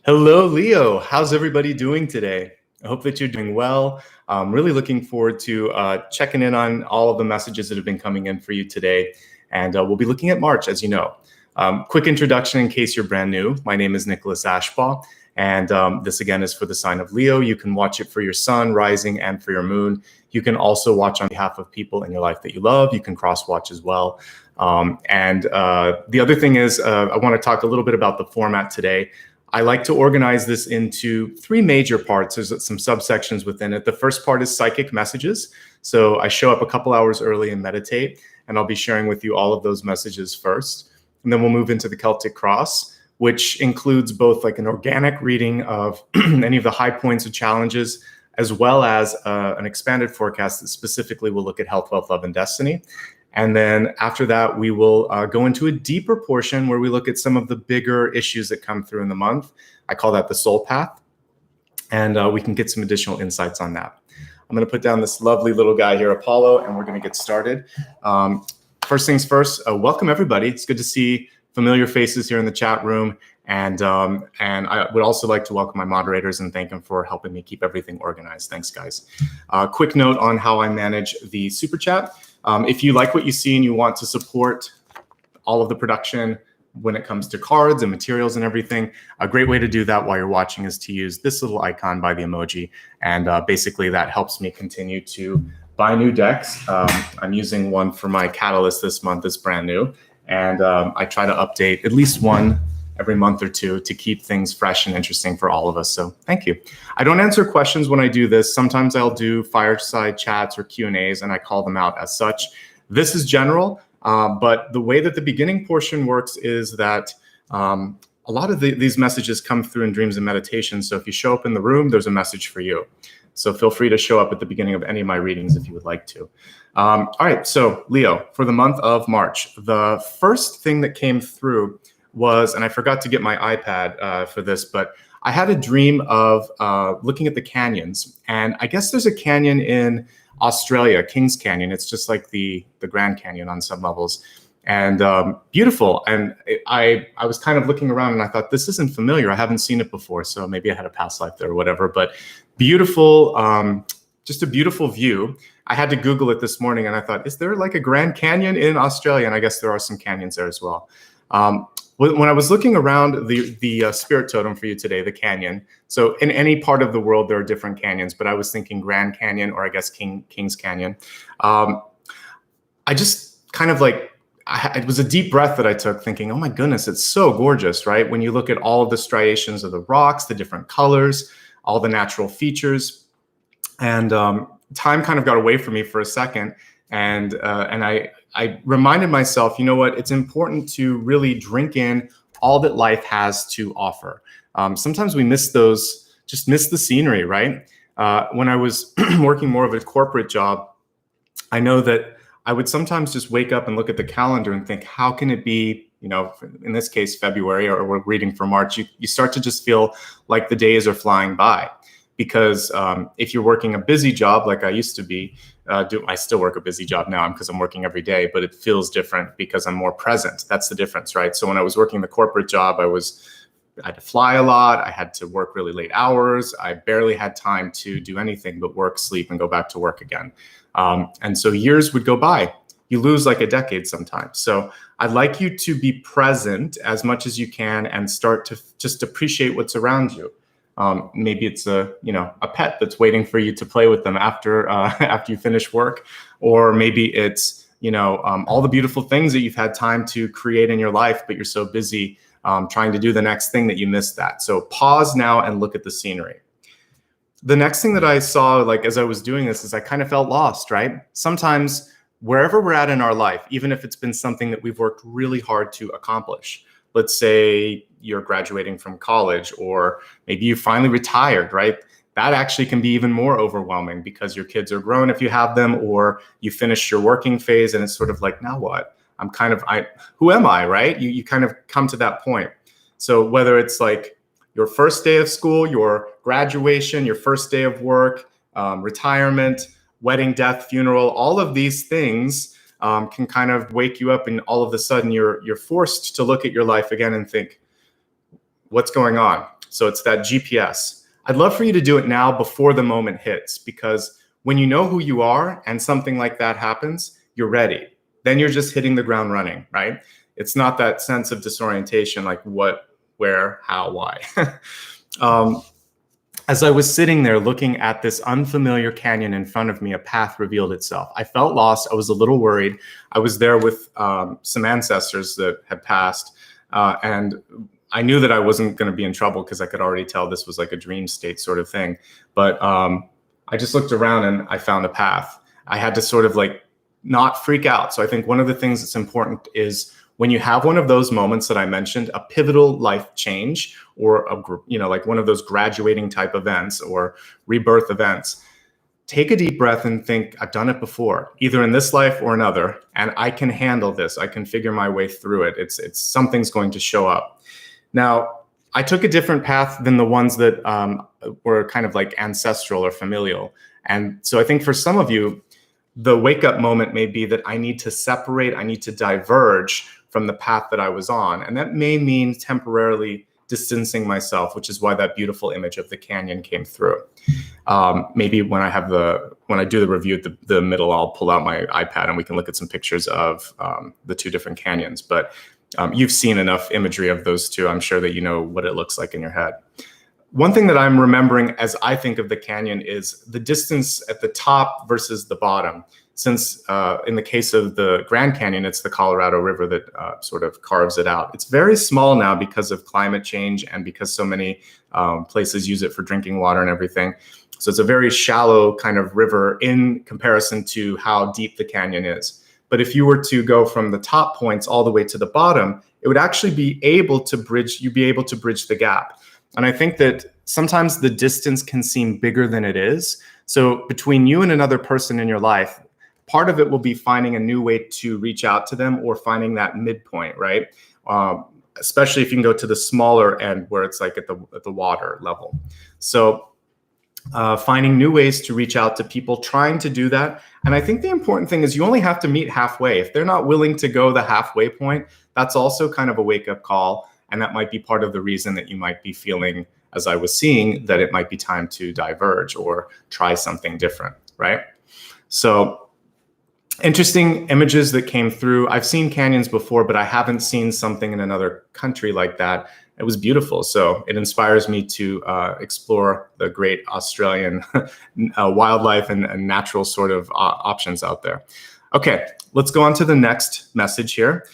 Hello, Leo. How's everybody doing today? I hope that you're doing well. I'm really looking forward to checking in on all of the messages that have been coming in for you today. And we'll be looking at March, as you know. Quick introduction in case you're brand new. My name is Nicholas Ashbaugh, and this again is for the sign of Leo. You can watch it for your sun, rising, and for your moon. You can also watch on behalf of people in your life that you love. You can cross-watch as well. The other thing is I want to talk a little bit about the format today. I like to organize this into three major parts. There's some subsections within it. The first part is psychic messages. So I show up a couple hours early and meditate, and I'll be sharing with you all of those messages first. And then we'll move into the Celtic Cross, which includes both like an organic reading of any of the high points of challenges, as well as an expanded forecast that specifically will look at health, wealth, love, and destiny. And then after that, we will go into a deeper portion where we look at some of the bigger issues that come through in the month. I call that the soul path. And we can get some additional insights on that. I'm going to put down this lovely little guy here, Apollo, and we're going to get started. First things first, welcome everybody. It's good to see familiar faces here in the chat room. And I would also like to welcome my moderators and thank them for helping me keep everything organized. Thanks, guys. Quick note on how I manage the super chat. If you like what you see and you want to support all of the production when it comes to cards and materials and everything, a great way to do that while you're watching is to use this little icon by the emoji. And basically that helps me continue to buy new decks. I'm using one for my Catalyst this month. It's brand new. And I try to update at least one every month or two to keep things fresh and interesting for all of us. So thank you. I don't answer questions when I do this. Sometimes I'll do fireside chats or Q&As and I call them out as such. This is general, but the way that the beginning portion works is that a lot of these messages come through in dreams and meditation. So if you show up in the room, there's a message for you. So feel free to show up at the beginning of any of my readings if you would like to. All right, so Leo, for the month of March, the first thing that came through was, and I forgot to get my iPad for this, but I had a dream of looking at the canyons. And I guess there's a canyon in Australia, Kings Canyon. It's just like the Grand Canyon on some levels. And beautiful. And I was kind of looking around and I thought, this isn't familiar. I haven't seen it before. So maybe I had a past life there or whatever. But beautiful, just a beautiful view. I had to Google it this morning and I thought, is there like a Grand Canyon in Australia? And I guess there are some canyons there as well. When I was looking around the spirit totem for you today, the canyon, so in any part of the world, there are different canyons, but I was thinking Grand Canyon, or I guess Kings Canyon. I just kind of like, it was a deep breath that I took thinking, oh my goodness, it's so gorgeous, right? When you look at all of the striations of the rocks, the different colors, all the natural features. And time kind of got away from me for a second. And I reminded myself, you know what, it's important to really drink in all that life has to offer. Sometimes we miss those, just miss the scenery, right? When I was working more of a corporate job, I know that I would sometimes just wake up and look at the calendar and think, how can it be, you know, in this case, February, or we're reading for March, you start to just feel like the days are flying by. Because if you're working a busy job like I used to be, I still work a busy job now because I'm working every day, but it feels different because I'm more present. That's the difference, right? So when I was working the corporate job, I had to fly a lot. I had to work really late hours. I barely had time to do anything but work, sleep, and go back to work again. And so years would go by. You lose like a decade sometimes. So I'd like you to be present as much as you can and start to just appreciate what's around you. Maybe it's a pet that's waiting for you to play with them after you finish work, or maybe it's all the beautiful things that you've had time to create in your life, but you're so busy trying to do the next thing that you missed that. So pause now and look at the scenery. The next thing that I saw, like as I was doing this, is I kind of felt lost, right? Sometimes wherever we're at in our life, even if it's been something that we've worked really hard to accomplish. Let's say you're graduating from college, or maybe you finally retired, right? That actually can be even more overwhelming because your kids are grown if you have them, or you finish your working phase and it's sort of like, now what? Who am I, right? You kind of come to that point. So whether it's like your first day of school, your graduation, your first day of work, retirement, wedding, death, funeral, all of these things can kind of wake you up, and all of a sudden you're forced to look at your life again and think, what's going on? So it's that GPS. I'd love for you to do it now before the moment hits, because when you know who you are and something like that happens, you're ready. Then you're just hitting the ground running, right? It's not that sense of disorientation, like what, where, how, why. As I was sitting there looking at this unfamiliar canyon in front of me, a path revealed itself. I felt lost. I was a little worried. I was there with some ancestors that had passed, and I knew that I wasn't going to be in trouble because I could already tell this was like a dream state sort of thing. But I just looked around and I found a path. I had to sort of like not freak out. So I think one of the things that's important is when you have one of those moments that I mentioned, a pivotal life change, or like one of those graduating type events or rebirth events, take a deep breath and think, I've done it before, either in this life or another, and I can handle this. I can figure my way through it. It's something's going to show up. Now, I took a different path than the ones that were kind of like ancestral or familial. And so I think for some of you, the wake up moment may be that I need to separate, I need to diverge from the path that I was on. And that may mean temporarily distancing myself, which is why that beautiful image of the canyon came through. Maybe when I do the review at the middle, I'll pull out my iPad and we can look at some pictures of the two different canyons. But you've seen enough imagery of those two. I'm sure that you know what it looks like in your head. One thing that I'm remembering as I think of the canyon is the distance at the top versus the bottom. Since in the case of the Grand Canyon, it's the Colorado River that sort of carves it out. It's very small now because of climate change and because so many places use it for drinking water and everything. So it's a very shallow kind of river in comparison to how deep the canyon is. But if you were to go from the top points all the way to the bottom, it would actually be able to bridge, you'd be able to bridge the gap. And I think that sometimes the distance can seem bigger than it is. So between you and another person in your life, part of it will be finding a new way to reach out to them or finding that midpoint, right? Especially if you can go to the smaller end where it's like at the water level. So finding new ways to reach out to people, trying to do that. And I think the important thing is you only have to meet halfway. If they're not willing to go the halfway point, that's also kind of a wake-up call. And that might be part of the reason that you might be feeling, as I was seeing, that it might be time to diverge or try something different, right? So interesting images that came through. I've seen canyons before, but I haven't seen something in another country like that. It was beautiful. So it inspires me to explore the great Australian wildlife and natural sort of options out there. Okay, let's go on to the next message here.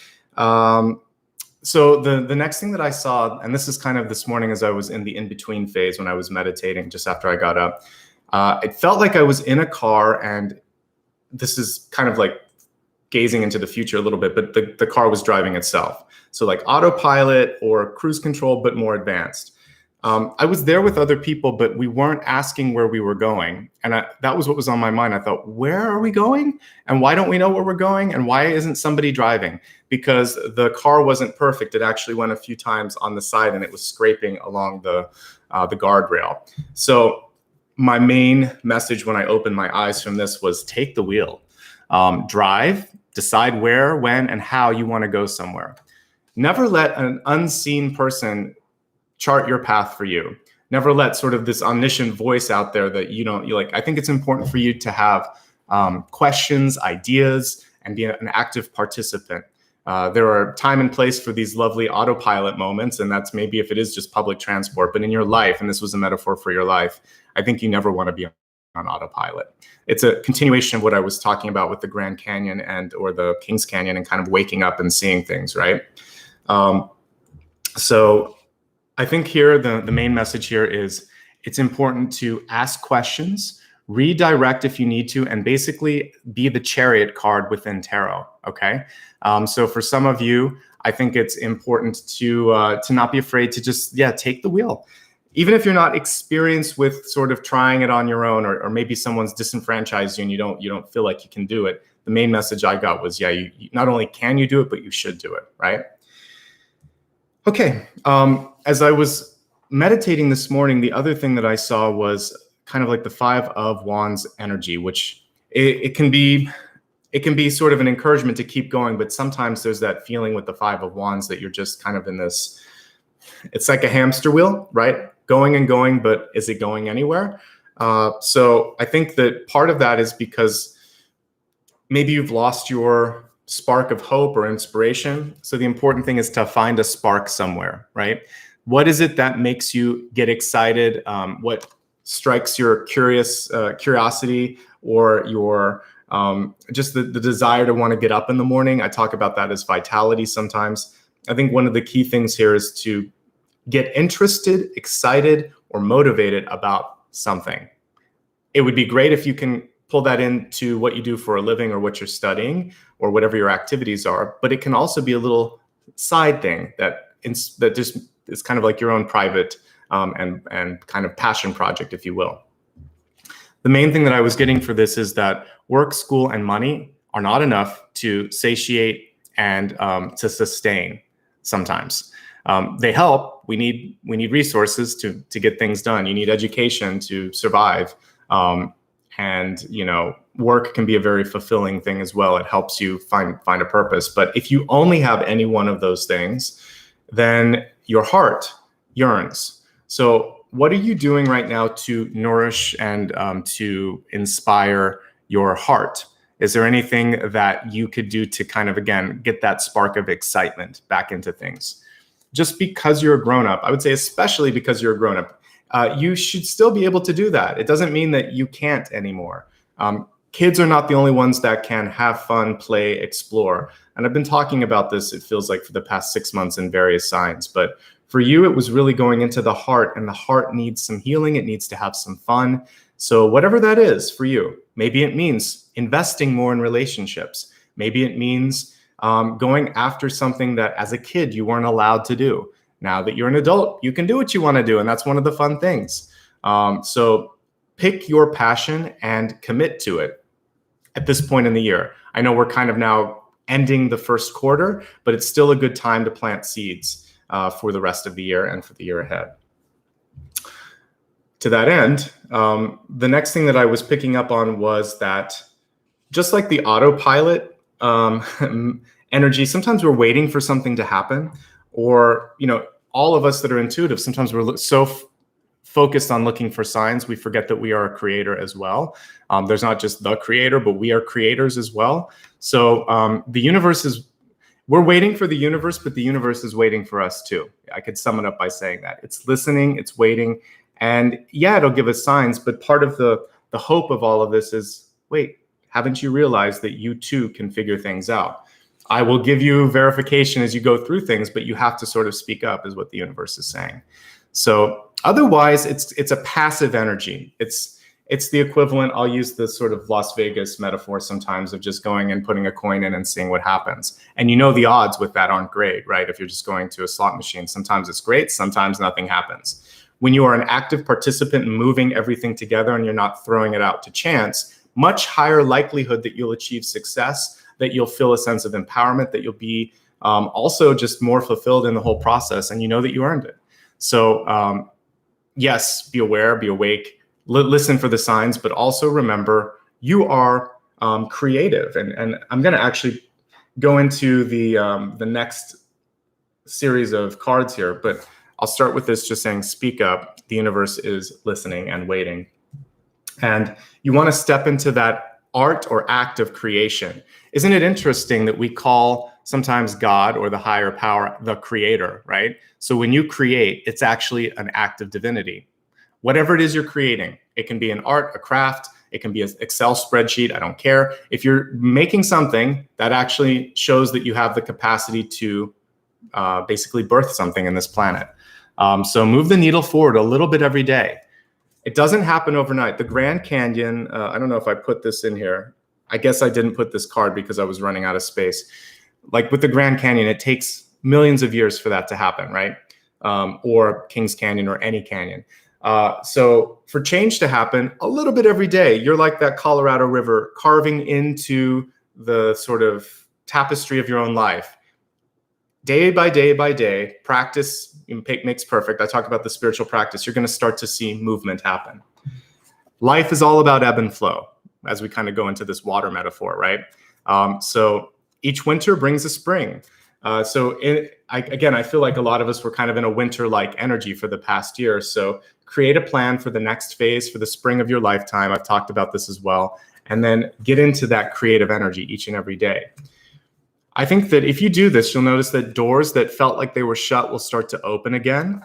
So the next thing that I saw, and this is kind of this morning as I was in the in-between phase when I was meditating just after I got up, it felt like I was in a car, and this is kind of like gazing into the future a little bit, but the car was driving itself. So like autopilot or cruise control, but more advanced. I was there with other people, but we weren't asking where we were going. And that was what was on my mind. I thought, where are we going? And why don't we know where we're going? And why isn't somebody driving? Because the car wasn't perfect. It actually went a few times on the side and it was scraping along the guardrail. So my main message when I opened my eyes from this was take the wheel. Drive, decide where, when, and how you want to go somewhere. Never let an unseen person chart your path for you. Never let sort of this omniscient voice out there that you like. I think it's important for you to have questions, ideas, and be an active participant. There are time and place for these lovely autopilot moments, and that's maybe if it is just public transport, but in your life, and this was a metaphor for your life, I think you never want to be on autopilot. It's a continuation of what I was talking about with the Grand Canyon or the Kings Canyon and kind of waking up and seeing things, right? So I think here, the main message here is it's important to ask questions, redirect if you need to, and basically be the chariot card within tarot, okay? So for some of you, I think it's important to not be afraid to just, take the wheel. Even if you're not experienced with sort of trying it on your own, or maybe someone's disenfranchised you and you don't feel like you can do it, the main message I got was, you not only can you do it, but you should do it, right? Okay, as I was meditating this morning, the other thing that I saw was kind of like the Five of Wands energy, which it can be sort of an encouragement to keep going, but sometimes there's that feeling with the Five of Wands that you're just kind of in this It's like a hamster wheel, right? Going and going, but is it going anywhere? So I think that part of that is because maybe you've lost your spark of hope or inspiration. So the important thing is to find a spark somewhere, right? What is it that makes you get excited? What strikes your curiosity or your just the desire to want to get up in the morning? I talk about that as vitality sometimes. I think one of the key things here is to get interested, excited, or motivated about something. It would be great if you can pull that into what you do for a living or what you're studying or whatever your activities are, but it can also be a little side thing that just is kind of like your own private and kind of passion project, if you will. The main thing that I was getting for this is that work, school, and money are not enough to satiate and to sustain sometimes. They help. We need resources to get things done. You need education to survive. And work can be a very fulfilling thing as well. It helps you find a purpose. But if you only have any one of those things, then your heart yearns. So what are you doing right now to nourish and to inspire your heart? Is there anything that you could do to kind of, again, get that spark of excitement back into things? Just because you're a grown-up, I would say especially because you're a grown-up, you should still be able to do that. It doesn't mean that you can't anymore. Kids are not the only ones that can have fun, play, explore. And I've been talking about this, it feels like, for the past 6 months in various signs. But for you, it was really going into the heart, and the heart needs some healing. It needs to have some fun. So whatever that is for you, maybe it means investing more in relationships. Maybe it means going after something that as a kid you weren't allowed to do. Now that you're an adult, you can do what you want to do, and that's one of the fun things. So pick your passion and commit to it at this point in the year. I know we're kind of now ending the first quarter, but it's still a good time to plant seeds for the rest of the year and for the year ahead. To that end, the next thing that I was picking up on was that just like the autopilot energy, sometimes we're waiting for something to happen, or, all of us that are intuitive, sometimes we're so focused on looking for signs, we forget that we are a creator as well. There's not just the creator, but we are creators as well. So the universe we're waiting for the universe, but the universe is waiting for us too. I could sum it up by saying that. It's listening, it's waiting, and yeah, it'll give us signs, but part of the hope of all of this is, wait, haven't you realized that you too can figure things out? I will give you verification as you go through things, but you have to sort of speak up, is what the universe is saying. So otherwise, it's a passive energy. It's the equivalent, I'll use the sort of Las Vegas metaphor sometimes, of just going and putting a coin in and seeing what happens. And the odds with that aren't great, right? If you're just going to a slot machine, sometimes it's great, sometimes nothing happens. When you are an active participant and moving everything together and you're not throwing it out to chance, much higher likelihood that you'll achieve success, that you'll feel a sense of empowerment, that you'll be also just more fulfilled in the whole process, and that you earned it. So yes, be aware, be awake, listen for the signs, but also remember you are creative. And I'm going to actually go into the next series of cards here, but I'll start with this just saying, speak up. The universe is listening and waiting. And you want to step into that art or act of creation. Isn't it interesting that we call sometimes God or the higher power the creator, right? So when you create, it's actually an act of divinity. Whatever it is you're creating, it can be an art, a craft, it can be an Excel spreadsheet, I don't care. If you're making something, that actually shows that you have the capacity to basically birth something in this planet. So move the needle forward a little bit every day. It doesn't happen overnight. The Grand Canyon, I don't know if I put this in here. I guess I didn't put this card because I was running out of space. Like with the Grand Canyon, it takes millions of years for that to happen, right? Or Kings Canyon or any canyon. So for change to happen, a little bit every day, you're like that Colorado River carving into the sort of tapestry of your own life. Day by day by day, practice makes perfect. I talk about the spiritual practice. You're going to start to see movement happen. Life is all about ebb and flow, as we kind of go into this water metaphor, right? So each winter brings a spring. Again, I feel like a lot of us were kind of in a winter-like energy for the past year. So create a plan for the next phase, for the spring of your lifetime. I've talked about this as well. And then get into that creative energy each and every day. I think that if you do this, you'll notice that doors that felt like they were shut will start to open again,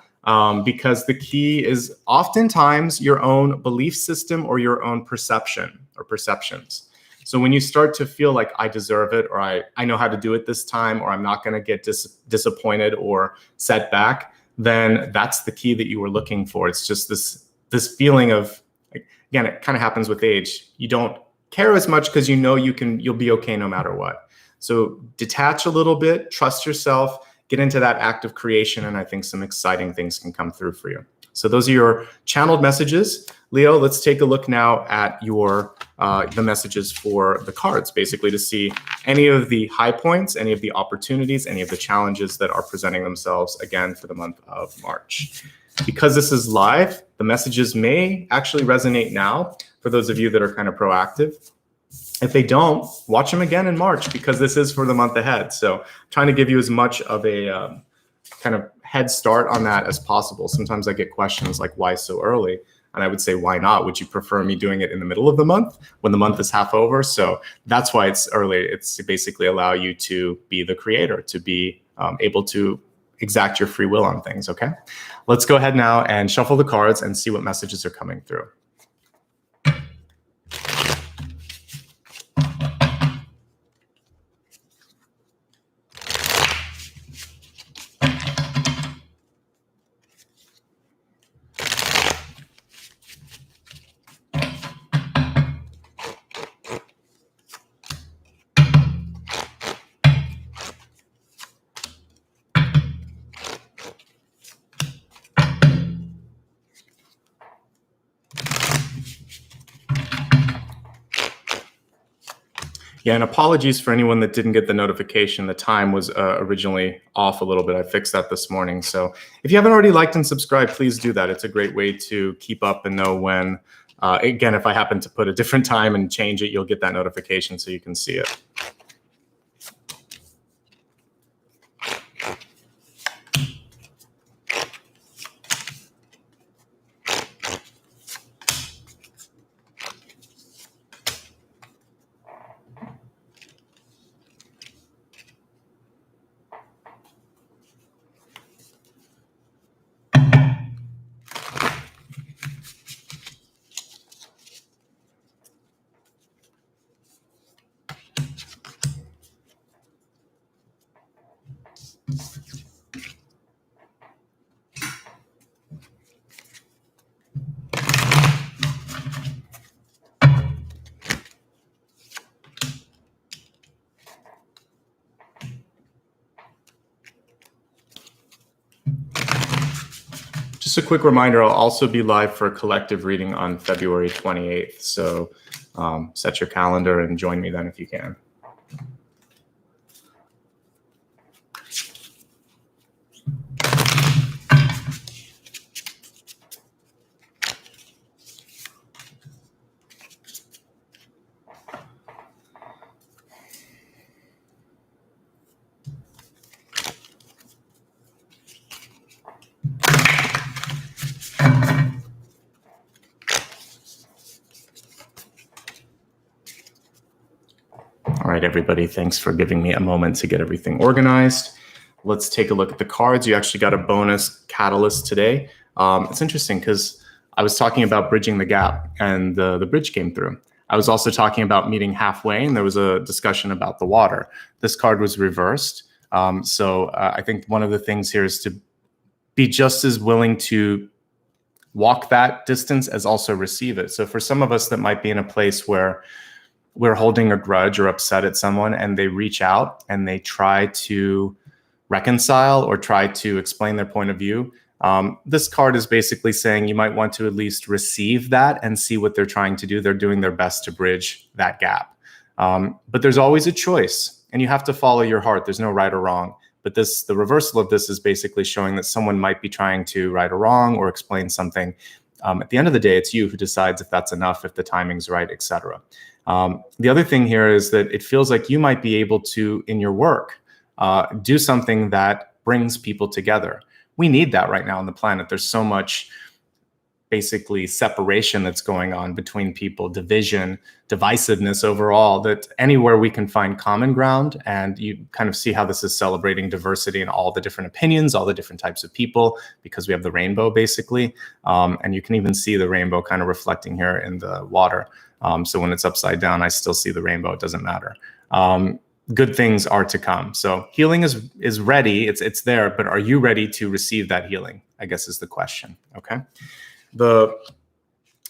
because the key is oftentimes your own belief system or your own perception or perceptions. So when you start to feel like I deserve it, or I know how to do it this time, or I'm not going to get disappointed or set back, then that's the key that you were looking for. It's just this feeling of, again, it kind of happens with age. You don't care as much because you know you'll be okay no matter what. So detach a little bit, trust yourself, get into that act of creation, and I think some exciting things can come through for you. So those are your channeled messages. Leo, let's take a look now at your the messages for the cards, basically to see any of the high points, any of the opportunities, any of the challenges that are presenting themselves again for the month of March. Because this is live, the messages may actually resonate now for those of you that are kind of proactive. If they don't, watch them again in March, because this is for the month ahead. So trying to give you as much of a kind of head start on that as possible. Sometimes I get questions like, why so early? And I would say, why not? Would you prefer me doing it in the middle of the month when the month is half over? So that's why it's early. It's to basically allow you to be the creator, to be able to exact your free will on things, okay? Let's go ahead now and shuffle the cards and see what messages are coming through. Yeah, and apologies for anyone that didn't get the notification. The time was originally off a little bit. I fixed that this morning. So if you haven't already liked and subscribed, please do that. It's a great way to keep up and know when, again, if I happen to put a different time and change it, you'll get that notification so you can see it. Just a quick reminder, I'll also be live for a collective reading on February 28th. So set your calendar and join me then if you can. All right, everybody, thanks for giving me a moment to get everything organized. Let's take a look at the cards. You actually got a bonus catalyst today. It's interesting because I was talking about bridging the gap, and the bridge came through. I was also talking about meeting halfway, and there was a discussion about the water. This card was reversed. I think one of the things here is to be just as willing to walk that distance as also receive it. So for some of us that might be in a place where we're holding a grudge or upset at someone, and they reach out and they try to reconcile or try to explain their point of view, this card is basically saying you might want to at least receive that and see what they're trying to do. They're doing their best to bridge that gap. But there's always a choice, and you have to follow your heart. There's no right or wrong. But the reversal of this is basically showing that someone might be trying to right or wrong or explain something. At the end of the day, it's you who decides if that's enough, if the timing's right, etc. The other thing here is that it feels like you might be able to, in your work, do something that brings people together. We need that right now on the planet. There's so much basically separation that's going on between people, division, divisiveness overall, that anywhere we can find common ground, and you kind of see how this is celebrating diversity and all the different opinions, all the different types of people, because we have the rainbow basically. And you can even see the rainbow kind of reflecting here in the water. So when it's upside down, I still see the rainbow, it doesn't matter. Good things are to come. So healing is ready, it's there, but are you ready to receive that healing, I guess is the question, okay? The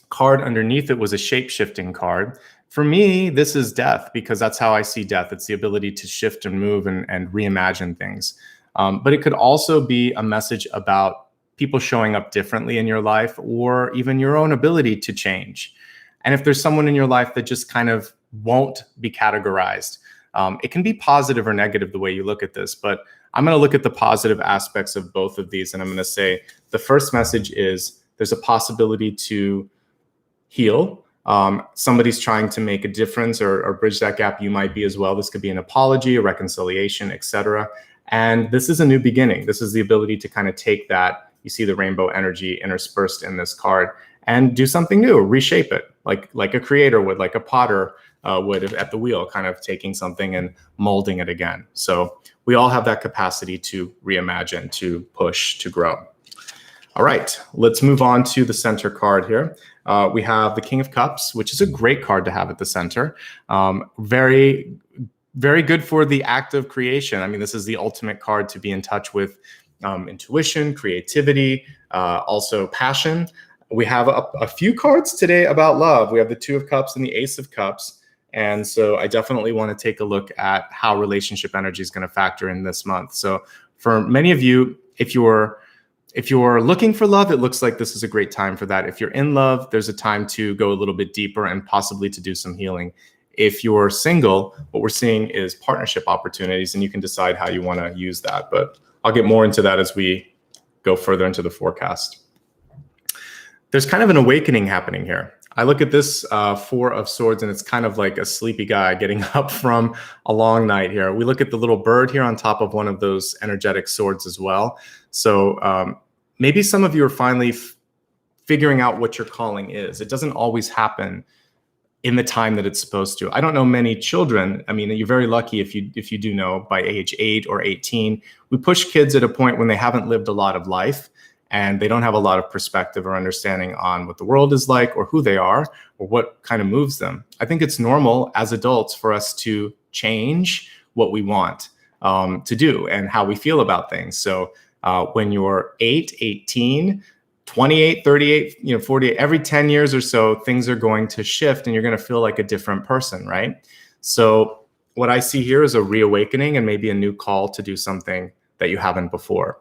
card underneath it was a shape-shifting card. For me, this is death, because that's how I see death. It's the ability to shift and move and reimagine things. But it could also be a message about people showing up differently in your life, or even your own ability to change. And if there's someone in your life that just kind of won't be categorized, it can be positive or negative the way you look at this, but I'm going to look at the positive aspects of both of these. And I'm going to say the first message is there's a possibility to heal. Somebody's trying to make a difference or bridge that gap. You might be as well. This could be an apology, a reconciliation, etc. And this is a new beginning. This is the ability to kind of take that, you see the rainbow energy interspersed in this card, and do something new, reshape it, like a creator would, like a potter would at the wheel, kind of taking something and molding it again. So we all have that capacity to reimagine, to push, to grow. All right, let's move on to the center card here. We have the King of Cups, which is a great card to have at the center. Very, very good for the act of creation. I mean, this is the ultimate card to be in touch with intuition, creativity, also passion. We have a few cards today about love. We have the Two of Cups and the Ace of Cups. And so I definitely want to take a look at how relationship energy is going to factor in this month. So for many of you, if you're looking for love, it looks like this is a great time for that. If you're in love, there's a time to go a little bit deeper and possibly to do some healing. If you're single, what we're seeing is partnership opportunities, and you can decide how you want to use that. But I'll get more into that as we go further into the forecast. There's kind of an awakening happening here. I look at this Four of Swords, and it's kind of like a sleepy guy getting up from a long night here. We look at the little bird here on top of one of those energetic swords as well. So maybe some of you are finally figuring out what your calling is. It doesn't always happen in the time that it's supposed to. I don't know many children. I mean, you're very lucky if you do know by age 8 or 18. We push kids at a point when they haven't lived a lot of life, and they don't have a lot of perspective or understanding on what the world is like, or who they are, or what kind of moves them. I think it's normal as adults for us to change what we want to do and how we feel about things. So when you're 8, 18, 28, 38, 48, every 10 years or so, things are going to shift and you're going to feel like a different person, right? So what I see here is a reawakening and maybe a new call to do something that you haven't before.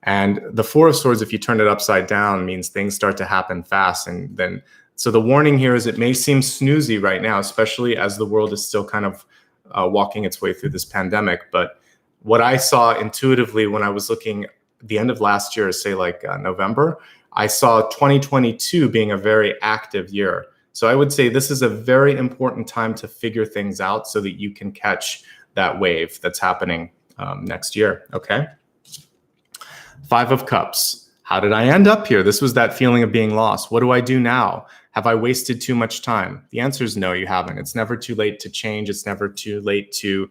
And the Four of Swords, if you turn it upside down, means things start to happen fast. And then, so the warning here is it may seem snoozy right now, especially as the world is still kind of walking its way through this pandemic. But what I saw intuitively when I was looking at the end of last year, say like November, I saw 2022 being a very active year. So I would say this is a very important time to figure things out so that you can catch that wave that's happening next year, okay? Five of Cups. How did I end up here? This was that feeling of being lost. What do I do now? Have I wasted too much time? The answer is no, you haven't. It's never too late to change. It's never too late to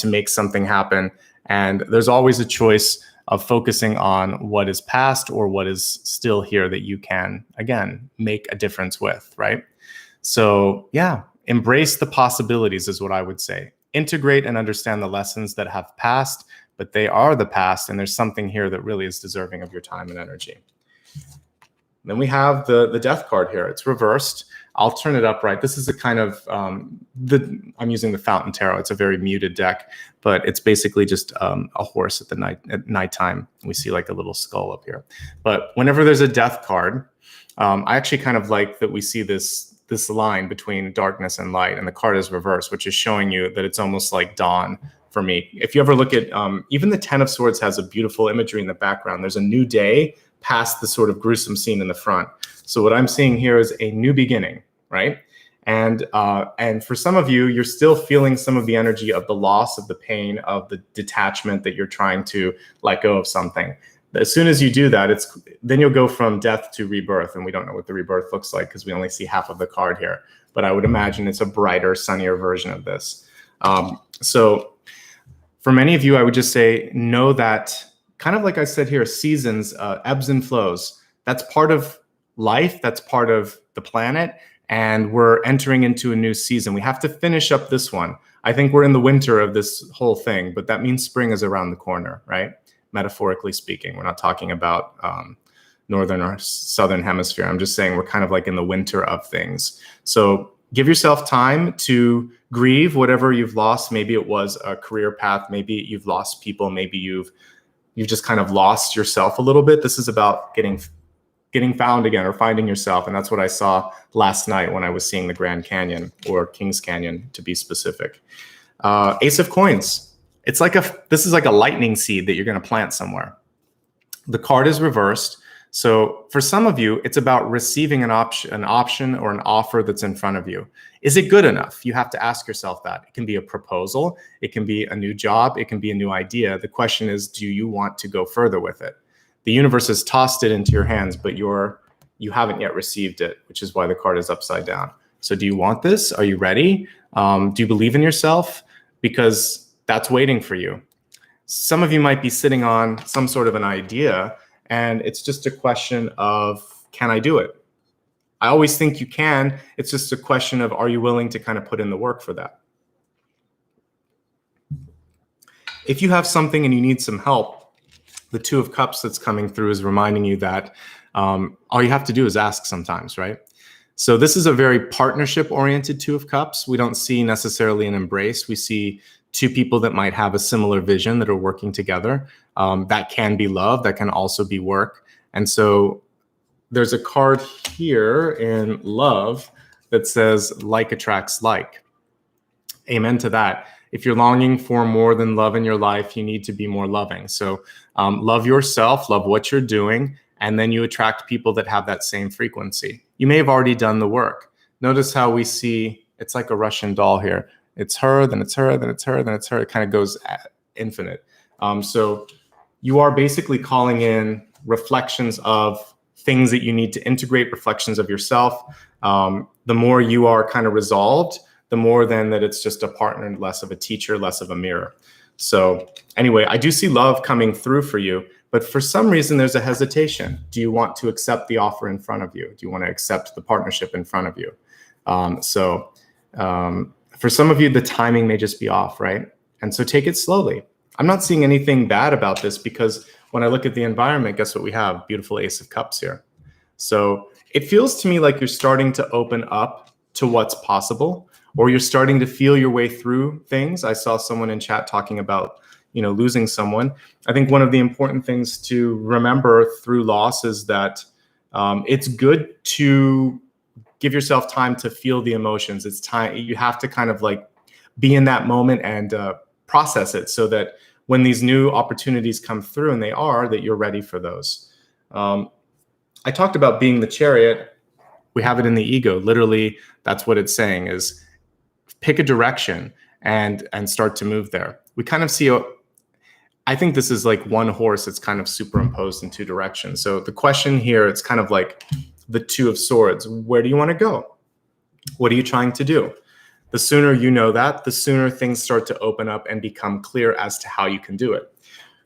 make something happen. And there's always a choice of focusing on what is past or what is still here that you can, again, make a difference with, right? So yeah, embrace the possibilities is what I would say. Integrate and understand the lessons that have passed, but they are the past, and there's something here that really is deserving of your time and energy. Then we have the Death card here. It's reversed. I'll turn it upright. This is a kind of, I'm using the Fountain Tarot. It's a very muted deck, but it's basically just a horse at nighttime. We see like a little skull up here. But whenever there's a Death card, I actually kind of like that we see this line between darkness and light, and the card is reversed, which is showing you that it's almost like dawn for me. If you ever look at, even the Ten of Swords has a beautiful imagery in the background. There's a new day past the sort of gruesome scene in the front. So what I'm seeing here is a new beginning, right? And for some of you, you're still feeling some of the energy of the loss, of the pain, of the detachment that you're trying to let go of something. As soon as you do that, then you'll go from death to rebirth. And we don't know what the rebirth looks like because we only see half of the card here. But I would imagine it's a brighter, sunnier version of this. So for many of you, I would just say, know that, kind of like I said here, seasons, ebbs and flows. That's part of life. That's part of the planet. And we're entering into a new season. We have to finish up this one. I think we're in the winter of this whole thing, but that means spring is around the corner, right? Metaphorically speaking, we're not talking about northern or southern hemisphere. I'm just saying we're kind of like in the winter of things. So give yourself time to grieve whatever you've lost. Maybe it was a career path. Maybe you've lost people. Maybe you've just kind of lost yourself a little bit. This is about getting found again, or finding yourself. And that's what I saw last night when I was seeing the Grand Canyon, or Kings Canyon to be specific. Ace of Coins. This is like a lightning seed that you're going to plant somewhere. The card is reversed. So for some of you, it's about receiving an option or an offer that's in front of you. Is it good enough? You have to ask yourself that. It can be a proposal. It can be a new job. It can be a new idea. The question is, do you want to go further with it? The universe has tossed it into your hands, but you haven't yet received it, which is why the card is upside down. So do you want this? Are you ready? Do you believe in yourself? Because that's waiting for you. Some of you might be sitting on some sort of an idea, and it's just a question of, can I do it? I always think you can. It's just a question of, are you willing to kind of put in the work for that? If you have something and you need some help, the Two of Cups that's coming through is reminding you that all you have to do is ask sometimes, right? So this is a very partnership-oriented Two of Cups. We don't see necessarily an embrace. We see two people that might have a similar vision that are working together. That can be love. That can also be work. And so there's a card here in love that says, like attracts like. Amen to that. If you're longing for more than love in your life, you need to be more loving. So love yourself, love what you're doing, and then you attract people that have that same frequency. You may have already done the work. Notice how we see, it's like a Russian doll here. It's her, then it's her, then it's her, then it's her. It kind of goes infinite. So you are basically calling in reflections of things that you need to integrate, reflections of yourself. The more you are kind of resolved, the more then that it's just a partner, less of a teacher, less of a mirror. So anyway, I do see love coming through for you, but for some reason there's a hesitation. Do you want to accept the offer in front of you? Do you want to accept the partnership in front of you? For some of you, the timing may just be off, right? And so take it slowly. I'm not seeing anything bad about this, because when I look at the environment, guess what we have? Beautiful Ace of Cups here. So it feels to me like you're starting to open up to what's possible, or you're starting to feel your way through things. I saw someone in chat talking about, losing someone. I think one of the important things to remember through loss is that it's good to give yourself time to feel the emotions. It's time. You have to kind of like be in that moment and process it, so that when these new opportunities come through, and they are, that you're ready for those. I talked about being the chariot. We have it in the ego. Literally, that's what it's saying, is pick a direction and start to move there. We kind of see, I think this is like one horse that's kind of superimposed in two directions. So the question here, it's kind of like the Two of Swords. Where do you want to go? What are you trying to do? The sooner you know that, the sooner things start to open up and become clear as to how you can do it.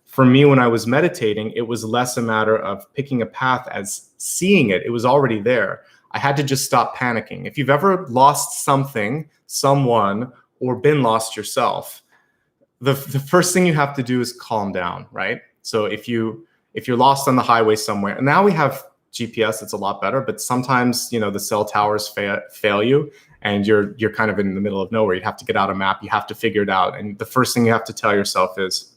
For me, when I was meditating, it was less a matter of picking a path as seeing it. It was already there. I had to just stop panicking. If you've ever lost something, someone, or been lost yourself, the first thing you have to do is calm down, right? So if you're lost on the highway somewhere, and now we have GPS, it's a lot better, but sometimes, the cell towers fail you, and you're kind of in the middle of nowhere. You have to get out a map. You have to figure it out. And the first thing you have to tell yourself is,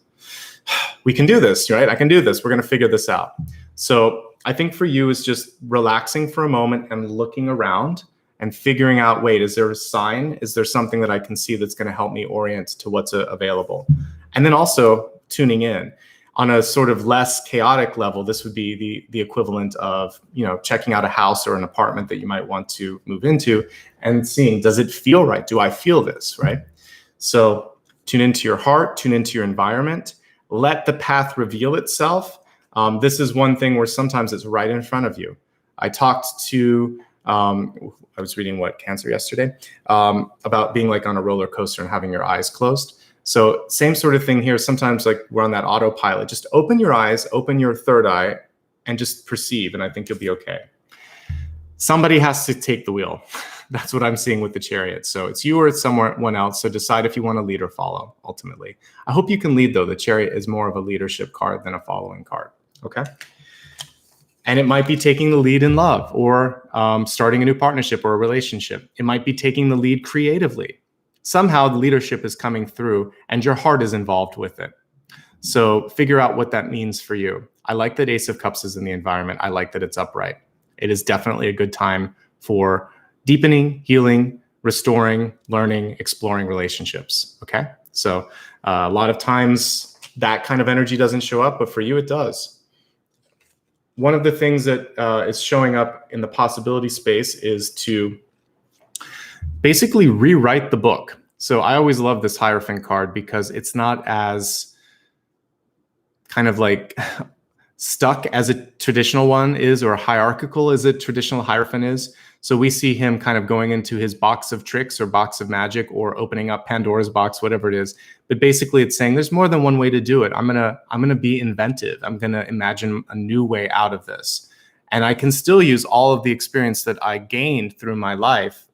we can do this, right? I can do this. We're going to figure this out. So I think for you is just relaxing for a moment and looking around and figuring out, wait, is there a sign? Is there something that I can see that's going to help me orient to what's available? And then also tuning in. On a sort of less chaotic level, this would be the equivalent of, checking out a house or an apartment that you might want to move into and seeing, does it feel right? Do I feel this, right? So tune into your heart, tune into your environment, let the path reveal itself. This is one thing where sometimes it's right in front of you. I talked to, I was reading Cancer yesterday, about being like on a roller coaster and having your eyes closed. So same sort of thing here. Sometimes like we're on that autopilot. Just open your eyes, open your third eye, and just perceive, and I think you'll be okay. Somebody has to take the wheel. That's what I'm seeing with the Chariot. So it's you or it's someone else. So decide if you want to lead or follow, ultimately. I hope you can lead, though. The Chariot is more of a leadership card than a following card, okay? And it might be taking the lead in love or starting a new partnership or a relationship. It might be taking the lead creatively. Somehow the leadership is coming through and your heart is involved with it. So figure out what that means for you. I like that Ace of Cups is in the environment. I like that it's upright. It is definitely a good time for deepening, healing, restoring, learning, exploring relationships. Okay. So a lot of times that kind of energy doesn't show up, but for you, it does. One of the things that is showing up in the possibility space is to basically rewrite the book. So I always love this Hierophant card because it's not as kind of like stuck as a traditional one is, or hierarchical as a traditional Hierophant is. So we see him kind of going into his box of tricks or box of magic or opening up Pandora's box, whatever it is. But basically it's saying there's more than one way to do it. I'm gonna be inventive. I'm gonna imagine a new way out of this. And I can still use all of the experience that I gained through my life,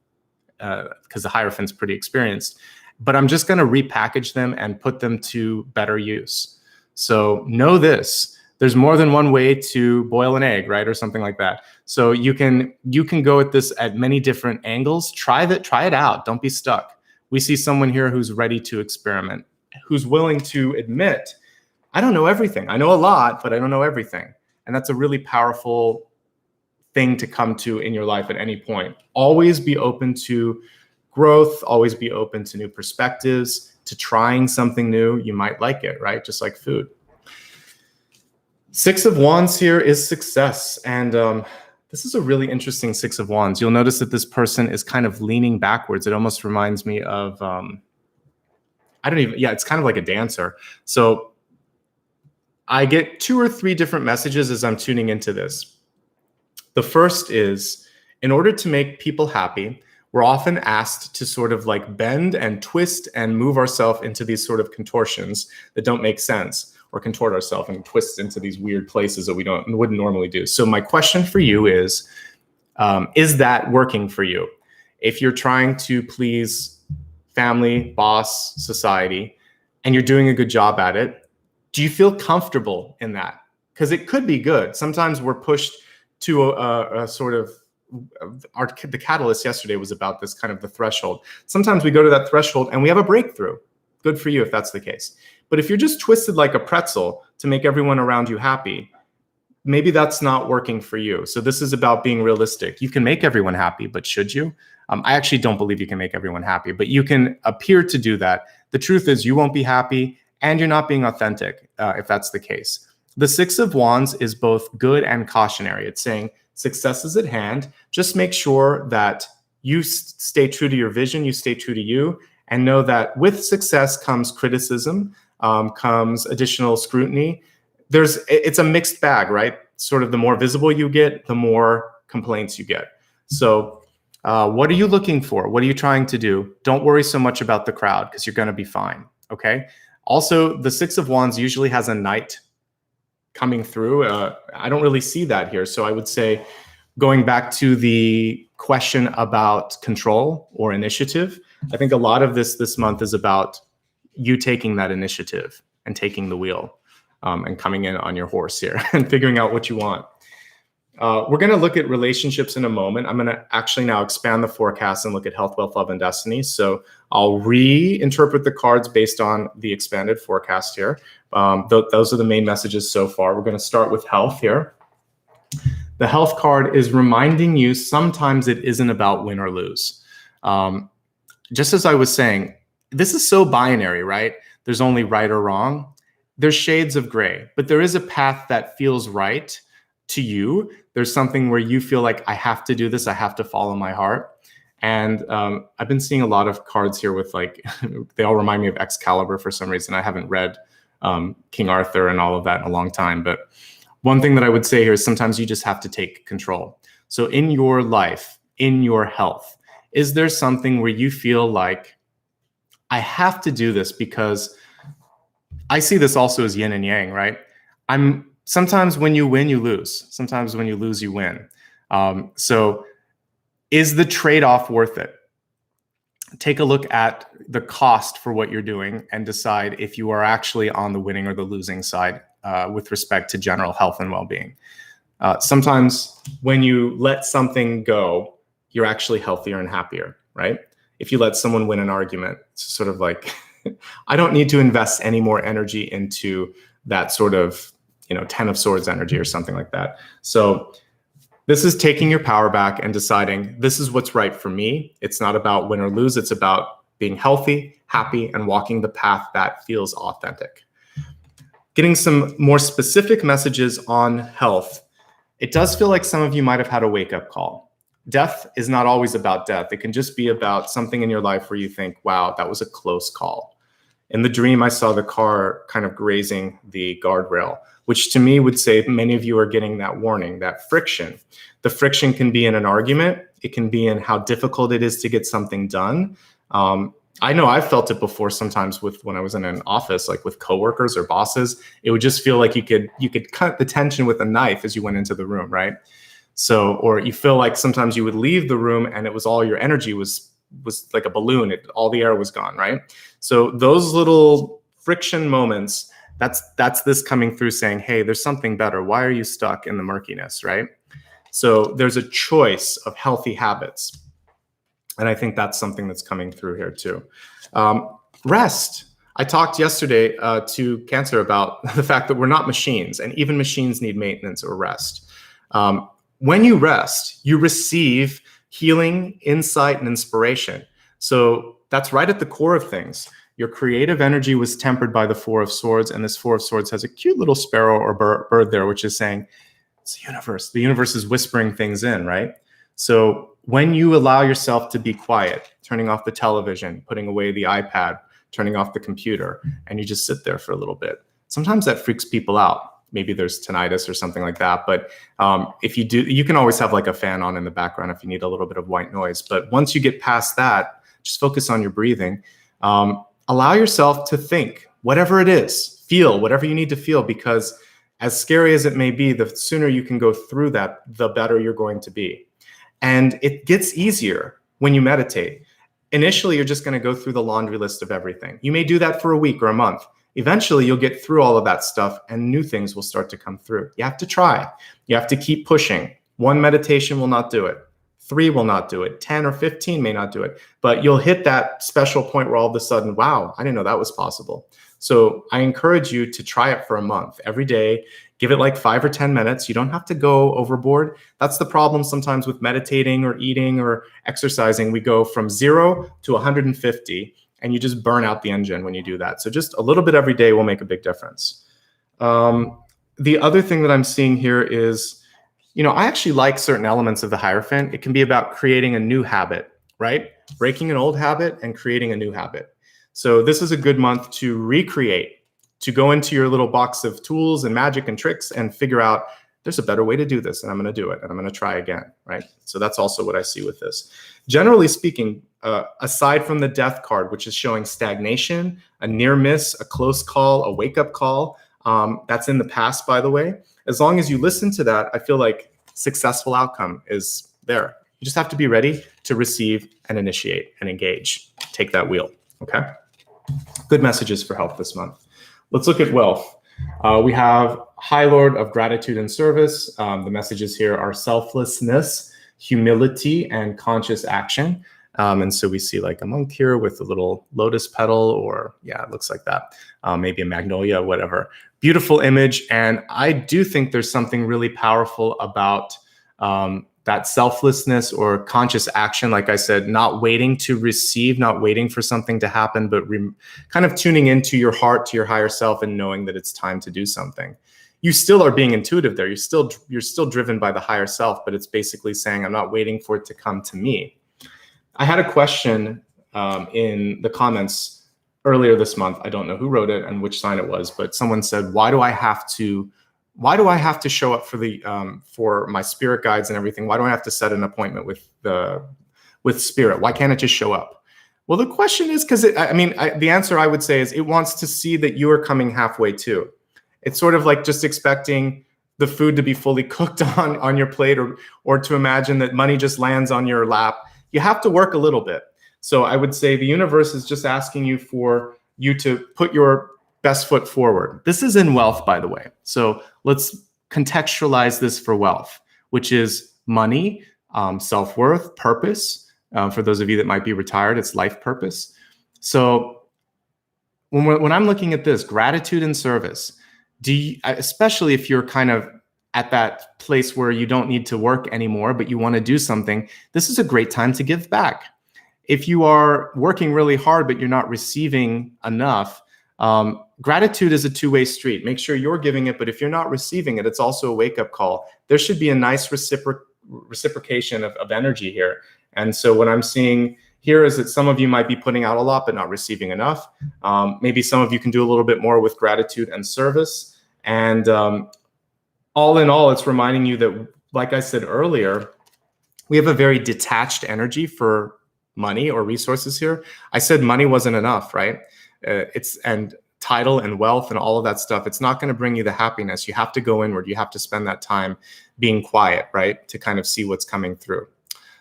because the Hierophant's pretty experienced, but I'm just going to repackage them and put them to better use. So know this, there's more than one way to boil an egg, right? Or something like that. So you can go at this at many different angles. Try it out. Don't be stuck. We see someone here who's ready to experiment, who's willing to admit, I don't know everything. I know a lot, but I don't know everything. And that's a really powerful thing to come to in your life at any point. Always be open to growth, always be open to new perspectives, to trying something new. You might like it, right? Just like food. Six of Wands here is success. And this is a really interesting Six of Wands. You'll notice that this person is kind of leaning backwards. It almost reminds me of, it's kind of like a dancer. So I get 2 or 3 different messages as I'm tuning into this. The first is, in order to make people happy, we're often asked to sort of like bend and twist and move ourselves into these sort of contortions that don't make sense, or contort ourselves and twist into these weird places that we wouldn't normally do. So my question for you is that working for you? If you're trying to please family, boss, society, and you're doing a good job at it, do you feel comfortable in that? Because it could be good. Sometimes we're pushed to a sort of, the catalyst yesterday was about this kind of the threshold. Sometimes we go to that threshold and we have a breakthrough. Good for you if that's the case. But if you're just twisted like a pretzel to make everyone around you happy, maybe that's not working for you. So this is about being realistic. You can make everyone happy, but should you? I actually don't believe you can make everyone happy, but you can appear to do that. The truth is you won't be happy and you're not being authentic if that's the case. The Six of Wands is both good and cautionary. It's saying success is at hand. Just make sure that you stay true to your vision, you stay true to you, and know that with success comes criticism, comes additional scrutiny. It's a mixed bag, right? Sort of the more visible you get, the more complaints you get. So what are you looking for? What are you trying to do? Don't worry so much about the crowd because you're going to be fine, okay? Also, the Six of Wands usually has a knight coming through. I don't really see that here. So I would say, going back to the question about control or initiative, I think a lot of this month is about you taking that initiative and taking the wheel and coming in on your horse here and figuring out what you want. We're going to look at relationships in a moment. I'm going to actually now expand the forecast and look at health, wealth, love, and destiny. So I'll reinterpret the cards based on the expanded forecast here. Those are the main messages so far. We're going to start with health here. The health card is reminding you sometimes it isn't about win or lose. Just as I was saying, this is so binary, right? There's only right or wrong. there's shades of gray, but there is a path that feels right to you. There's something where you feel like, I have to do this, I have to follow my heart. And I've been seeing a lot of cards here with like, they all remind me of Excalibur for some reason. I haven't read King Arthur and all of that in a long time. But one thing that I would say here is sometimes you just have to take control. So in your life, in your health, is there something where you feel like, I have to do this? Because I see this also as yin and yang, right? Sometimes when you win, you lose. Sometimes when you lose, you win. So is the trade-off worth it? Take a look at the cost for what you're doing and decide if you are actually on the winning or the losing side with respect to general health and well-being. Sometimes when you let something go, you're actually healthier and happier, right? If you let someone win an argument, it's sort of like, I don't need to invest any more energy into that sort of, 10 of swords energy or something like that. So this is taking your power back and deciding this is what's right for me. It's not about win or lose. It's about being healthy, happy, and walking the path that feels authentic. Getting some more specific messages on health. It does feel like some of you might have had a wake-up call. Death is not always about death. It can just be about something in your life where you think, wow, that was a close call. In the dream, I saw the car kind of grazing the guardrail, which to me would say many of you are getting that warning, that friction. The friction can be in an argument. It can be in how difficult it is to get something done. I know I've felt it before sometimes when I was in an office, like with coworkers or bosses. It would just feel like you could cut the tension with a knife as you went into the room, right? So, or you feel like sometimes you would leave the room and it was all your energy was like a balloon. All the air was gone, right? So those little friction moments, that's this coming through saying, hey, there's something better. Why are you stuck in the murkiness, right? So there's a choice of healthy habits. And I think that's something that's coming through here too. Rest. I talked yesterday to Cancer about the fact that we're not machines, and even machines need maintenance or rest. When you rest, you receive healing, insight, and inspiration. So that's right at the core of things. Your creative energy was tempered by the Four of Swords, and this Four of Swords has a cute little sparrow or bird there, which is saying, it's the universe. The universe is whispering things in, right? So when you allow yourself to be quiet, turning off the television, putting away the iPad, turning off the computer, and you just sit there for a little bit, sometimes that freaks people out. Maybe there's tinnitus or something like that. But if you do, you can always have like a fan on in the background if you need a little bit of white noise. But once you get past that, just focus on your breathing. Allow yourself to think, whatever it is, feel whatever you need to feel, because as scary as it may be, the sooner you can go through that, the better you're going to be. And it gets easier when you meditate. Initially, you're just going to go through the laundry list of everything. You may do that for a week or a month. Eventually, you'll get through all of that stuff and new things will start to come through. You have to try. You have to keep pushing. One meditation will not do it. 3 will not do it. 10 or 15 may not do it. But you'll hit that special point where all of a sudden, wow, I didn't know that was possible. So I encourage you to try it for a month. Every day, give it like 5 or 10 minutes. You don't have to go overboard. That's the problem sometimes with meditating or eating or exercising. We go from 0 to 150. And you just burn out the engine when you do that. So just a little bit every day will make a big difference. The other thing that I'm seeing here is, I actually like certain elements of the Hierophant. It can be about creating a new habit, right? Breaking an old habit and creating a new habit. So this is a good month to recreate, to go into your little box of tools and magic and tricks and figure out there's a better way to do this, and I'm going to do it, and I'm going to try again, right? So that's also what I see with this. Generally speaking, aside from the death card, which is showing stagnation, a near miss, a close call, a wake-up call, that's in the past, by the way. As long as you listen to that, I feel like successful outcome is there. You just have to be ready to receive and initiate and engage. Take that wheel, okay? Good messages for health this month. Let's look at wealth. We have High Lord of Gratitude and Service. The messages here are selflessness, humility, and conscious action. And so we see like a monk here with a little lotus petal, or yeah, it looks like that. Maybe a magnolia, whatever. Beautiful image. And I do think there's something really powerful about that selflessness or conscious action, like I said, not waiting to receive, not waiting for something to happen, but kind of tuning into your heart, to your higher self, and knowing that it's time to do something. You still are being intuitive there. You're still driven by the higher self, but it's basically saying, I'm not waiting for it to come to me. I had a question in the comments earlier this month. I don't know who wrote it and which sign it was, but someone said, why do I have to show up for my spirit guides and everything? Why do I have to set an appointment with spirit? Why can't it just show up? Well, the question is because the answer I would say is it wants to see that you are coming halfway too. It's sort of like just expecting the food to be fully cooked on your plate, or to imagine that money just lands on your lap. You have to work a little bit. So I would say the universe is just asking you for you to put your best foot forward. This is in wealth, by the way. So let's contextualize this for wealth, which is money, self-worth, purpose. For those of you that might be retired, it's life purpose. So when I'm looking at this, gratitude and service, especially if you're kind of at that place where you don't need to work anymore, but you want to do something, this is a great time to give back. If you are working really hard, but you're not receiving enough, gratitude is a two-way street. Make sure you're giving it, but if you're not receiving it, it's also a wake-up call. There should be a nice reciprocation of energy here. And so what I'm seeing here is that some of you might be putting out a lot, but not receiving enough. Maybe some of you can do a little bit more with gratitude and service. And all in all, it's reminding you that, like I said earlier, we have a very detached energy for money or resources here. I said money wasn't enough, right? And title and wealth and all of that stuff, it's not going to bring you the happiness. You have to go inward. You have to spend that time being quiet, right? To kind of see what's coming through.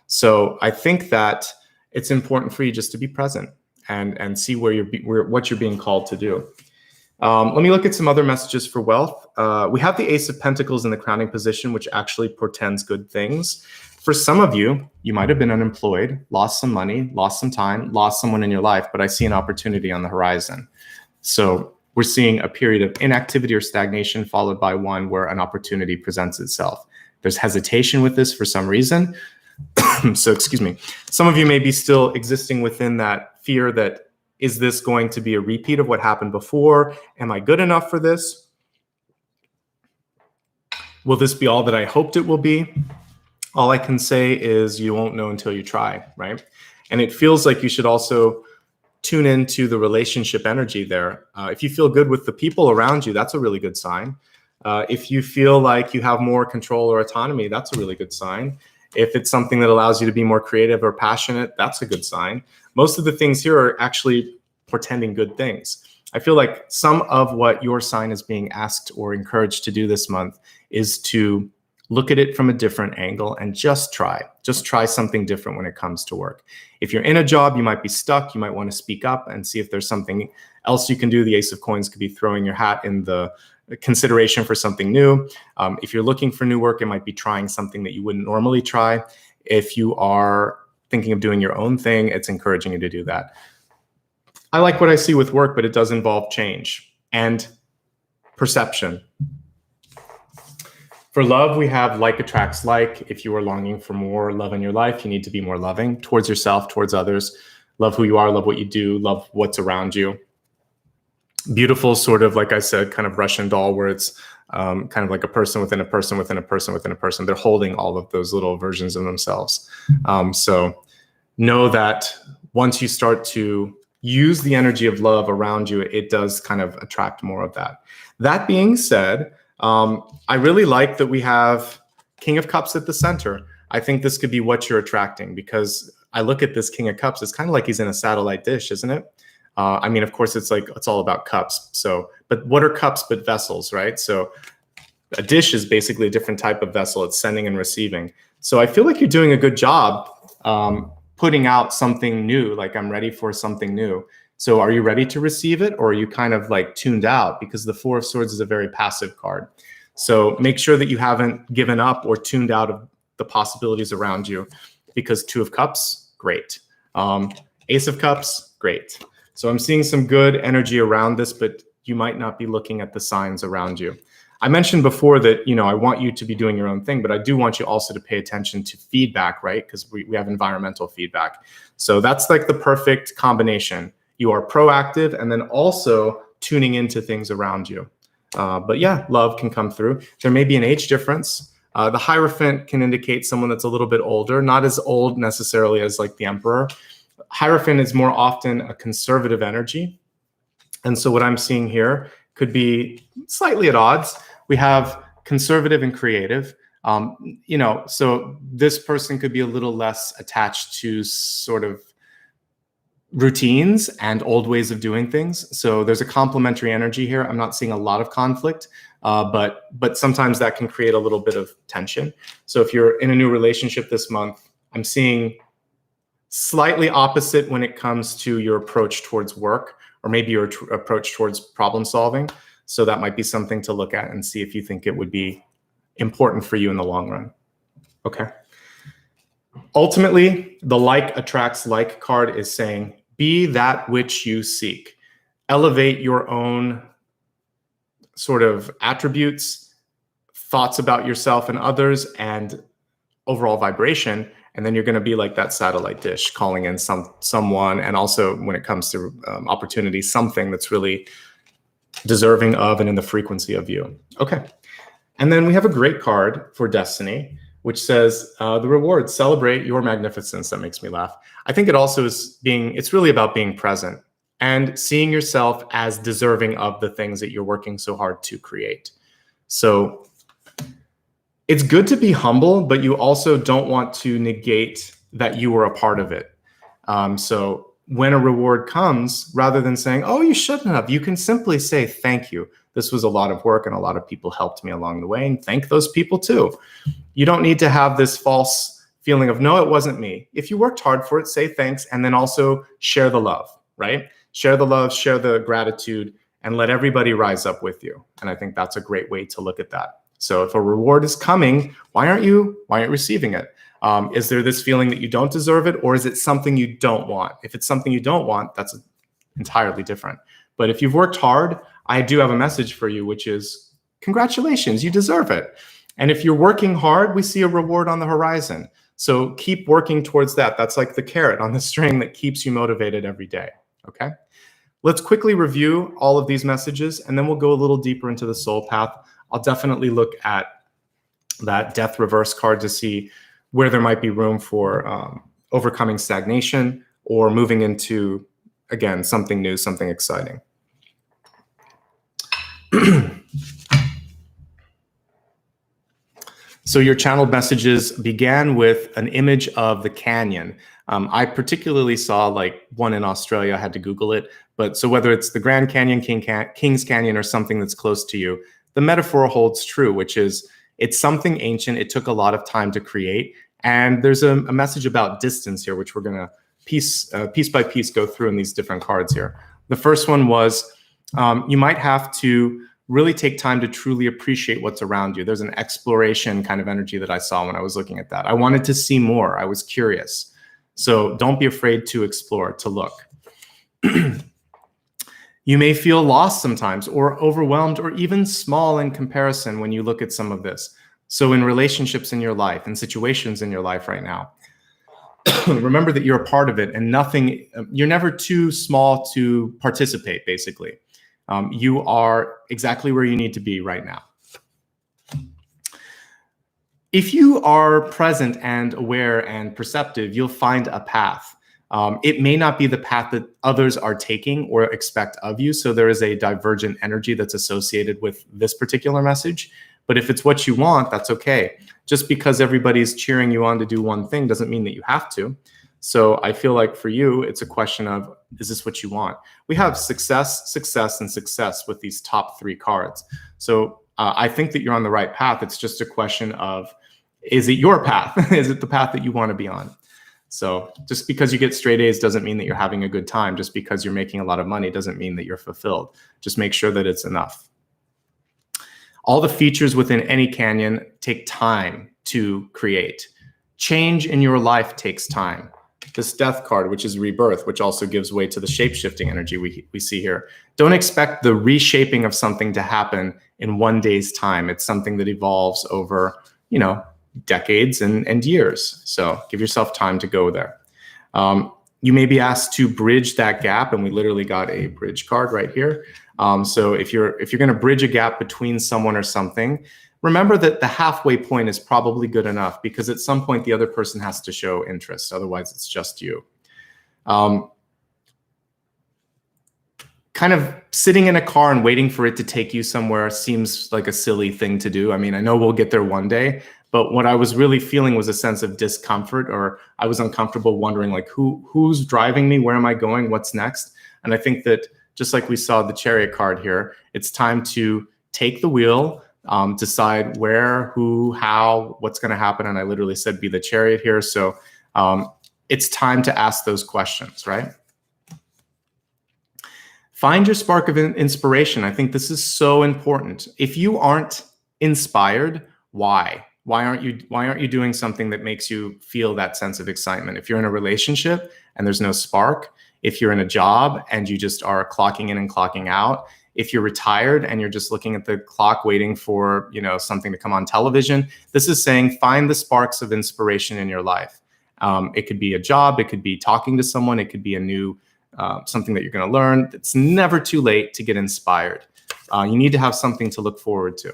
So I think that it's important for you just to be present and see what you're being called to do. Let me look at some other messages for wealth. We have the Ace of Pentacles in the crowning position, which actually portends good things. For some of you, you might have been unemployed, lost some money, lost some time, lost someone in your life, but I see an opportunity on the horizon. So we're seeing a period of inactivity or stagnation followed by one where an opportunity presents itself. There's hesitation with this for some reason. So excuse me. Some of you may be still existing within that fear that, is this going to be a repeat of what happened before? Am I good enough for this? Will this be all that I hoped it will be? All I can say is you won't know until you try, right? And it feels like you should also tune into the relationship energy there. If you feel good with the people around you, that's a really good sign. If you feel like you have more control or autonomy, that's a really good sign. If it's something that allows you to be more creative or passionate, that's a good sign. Most of the things here are actually portending good things. I feel like some of what your sign is being asked or encouraged to do this month is to look at it from a different angle and just try something different when it comes to work. If you're in a job, you might be stuck. You might want to speak up and see if there's something else you can do. The Ace of Coins could be throwing your hat in the consideration for something new. If you're looking for new work, it might be trying something that you wouldn't normally try. If you are thinking of doing your own thing, it's encouraging you to do that. I like what I see with work, but it does involve change and perception. For love, we have like attracts like. If you are longing for more love in your life, you need to be more loving towards yourself, towards others. Love who you are, love what you do, love what's around you. Beautiful, sort of, like I said, kind of Russian doll, where it's kind of like a person within a person within a person within a person. They're holding all of those little versions of themselves. So know that once you start to use the energy of love around you, it does kind of attract more of that. That being said, I really like that we have King of Cups at the center. I think this could be what you're attracting, because I look at this King of Cups, it's kind of like he's in a satellite dish, isn't it? I mean, of course, it's all about cups. So, but what are cups but vessels, right? So a dish is basically a different type of vessel. It's sending and receiving. So I feel like you're doing a good job putting out something new, like I'm ready for something new. So are you ready to receive it, or are you kind of like tuned out? Because the Four of Swords is a very passive card. So make sure that you haven't given up or tuned out of the possibilities around you, because Two of Cups, great. Ace of Cups, great. So I'm seeing some good energy around this, but you might not be looking at the signs around you. I mentioned before that, I want you to be doing your own thing, but I do want you also to pay attention to feedback, right? Because we have environmental feedback. So that's like the perfect combination. You are proactive and then also tuning into things around you. But yeah, love can come through. There may be an age difference. The Hierophant can indicate someone that's a little bit older, not as old necessarily as like the Emperor. Hierophant is more often a conservative energy. And so what I'm seeing here could be slightly at odds. We have conservative and creative. So this person could be a little less attached to sort of routines and old ways of doing things. So there's a complementary energy here. I'm not seeing a lot of conflict, but sometimes that can create a little bit of tension. So if you're in a new relationship this month, I'm seeing slightly opposite when it comes to your approach towards work, or maybe your approach towards problem solving. So that might be something to look at and see if you think it would be important for you in the long run. Okay. Ultimately, the like attracts like card is saying, be that which you seek. Elevate your own sort of attributes, thoughts about yourself and others, and overall vibration. And then you're going to be like that satellite dish, calling in someone. And also when it comes to opportunity, something that's really deserving of and in the frequency of you. Okay. And then we have a great card for destiny, which says the reward, celebrate your magnificence. That makes me laugh. I think it also is it's really about being present and seeing yourself as deserving of the things that you're working so hard to create. So it's good to be humble, but you also don't want to negate that you were a part of it. So when a reward comes, rather than saying, oh, you shouldn't have, you can simply say, thank you. This was a lot of work and a lot of people helped me along the way, and thank those people too. You don't need to have this false feeling of, no, it wasn't me. If you worked hard for it, say thanks, and then also share the love, right? Share the love, share the gratitude, and let everybody rise up with you. And I think that's a great way to look at that. So if a reward is coming, why aren't you receiving it? Is there this feeling that you don't deserve it, or is it something you don't want? If it's something you don't want, that's entirely different. But if you've worked hard, I do have a message for you, which is congratulations, you deserve it. And if you're working hard, we see a reward on the horizon. So keep working towards that. That's like the carrot on the string that keeps you motivated every day, okay? Let's quickly review all of these messages, and then we'll go a little deeper into the soul path. I'll definitely look at that death reverse card to see where there might be room for overcoming stagnation or moving into, again, something new, something exciting. So your channeled messages began with an image of the canyon. I particularly saw like one in Australia. I had to Google it. But so whether it's the Grand Canyon, Kings Canyon, or something that's close to you, the metaphor holds true, which is it's something ancient. It took a lot of time to create. And there's a message about distance here, which we're going to piece by piece go through in these different cards here. The first one was you might have to really take time to truly appreciate what's around you. There's an exploration kind of energy that I saw when I was looking at that. I wanted to see more. I was curious. So don't be afraid to explore, to look. You may feel lost sometimes or overwhelmed or even small in comparison when you look at some of this. So in relationships in your life and situations in your life right now, remember that you're a part of it and you're never too small to participate, basically. You are exactly where you need to be right now. If you are present and aware and perceptive, you'll find a path. It may not be the path that others are taking or expect of you. So there is a divergent energy that's associated with this particular message. But if it's what you want, that's okay. Just because everybody's cheering you on to do one thing doesn't mean that you have to. So I feel like for you, it's a question of, is this what you want? We have success, success, and success with these top three cards. So I think that you're on the right path. It's just a question of, is it your path? Is it the path that you want to be on? So just because you get straight A's doesn't mean that you're having a good time. Just because you're making a lot of money doesn't mean that you're fulfilled. Just make sure that it's enough. All the features within any canyon take time to create. Change in your life takes time. This death card, which is rebirth, which also gives way to the shape-shifting energy we see here. Don't expect the reshaping of something to happen in one day's time. It's something that evolves over, decades and years. So give yourself time to go there. You may be asked to bridge that gap, and we literally got a bridge card right here. So if you're going to bridge a gap between someone or something, remember that the halfway point is probably good enough, because at some point the other person has to show interest. Otherwise, it's just you. Kind of sitting in a car and waiting for it to take you somewhere seems like a silly thing to do. I mean, I know we'll get there one day, but what I was really feeling was a sense of discomfort, or I was uncomfortable wondering, like, who's driving me? Where am I going? What's next? And I think that just like we saw the Chariot card here, it's time to take the wheel, decide where, who, how, what's going to happen. And I literally said, be the Chariot here. So it's time to ask those questions, right? Find your spark of inspiration. I think this is so important. If you aren't inspired, why? Why aren't you doing something that makes you feel that sense of excitement? If you're in a relationship and there's no spark, if you're in a job and you just are clocking in and clocking out, if you're retired and you're just looking at the clock waiting for, something to come on television, this is saying find the sparks of inspiration in your life. It could be a job, it could be talking to someone, it could be a new something that you're going to learn. It's never too late to get inspired. You need to have something to look forward to.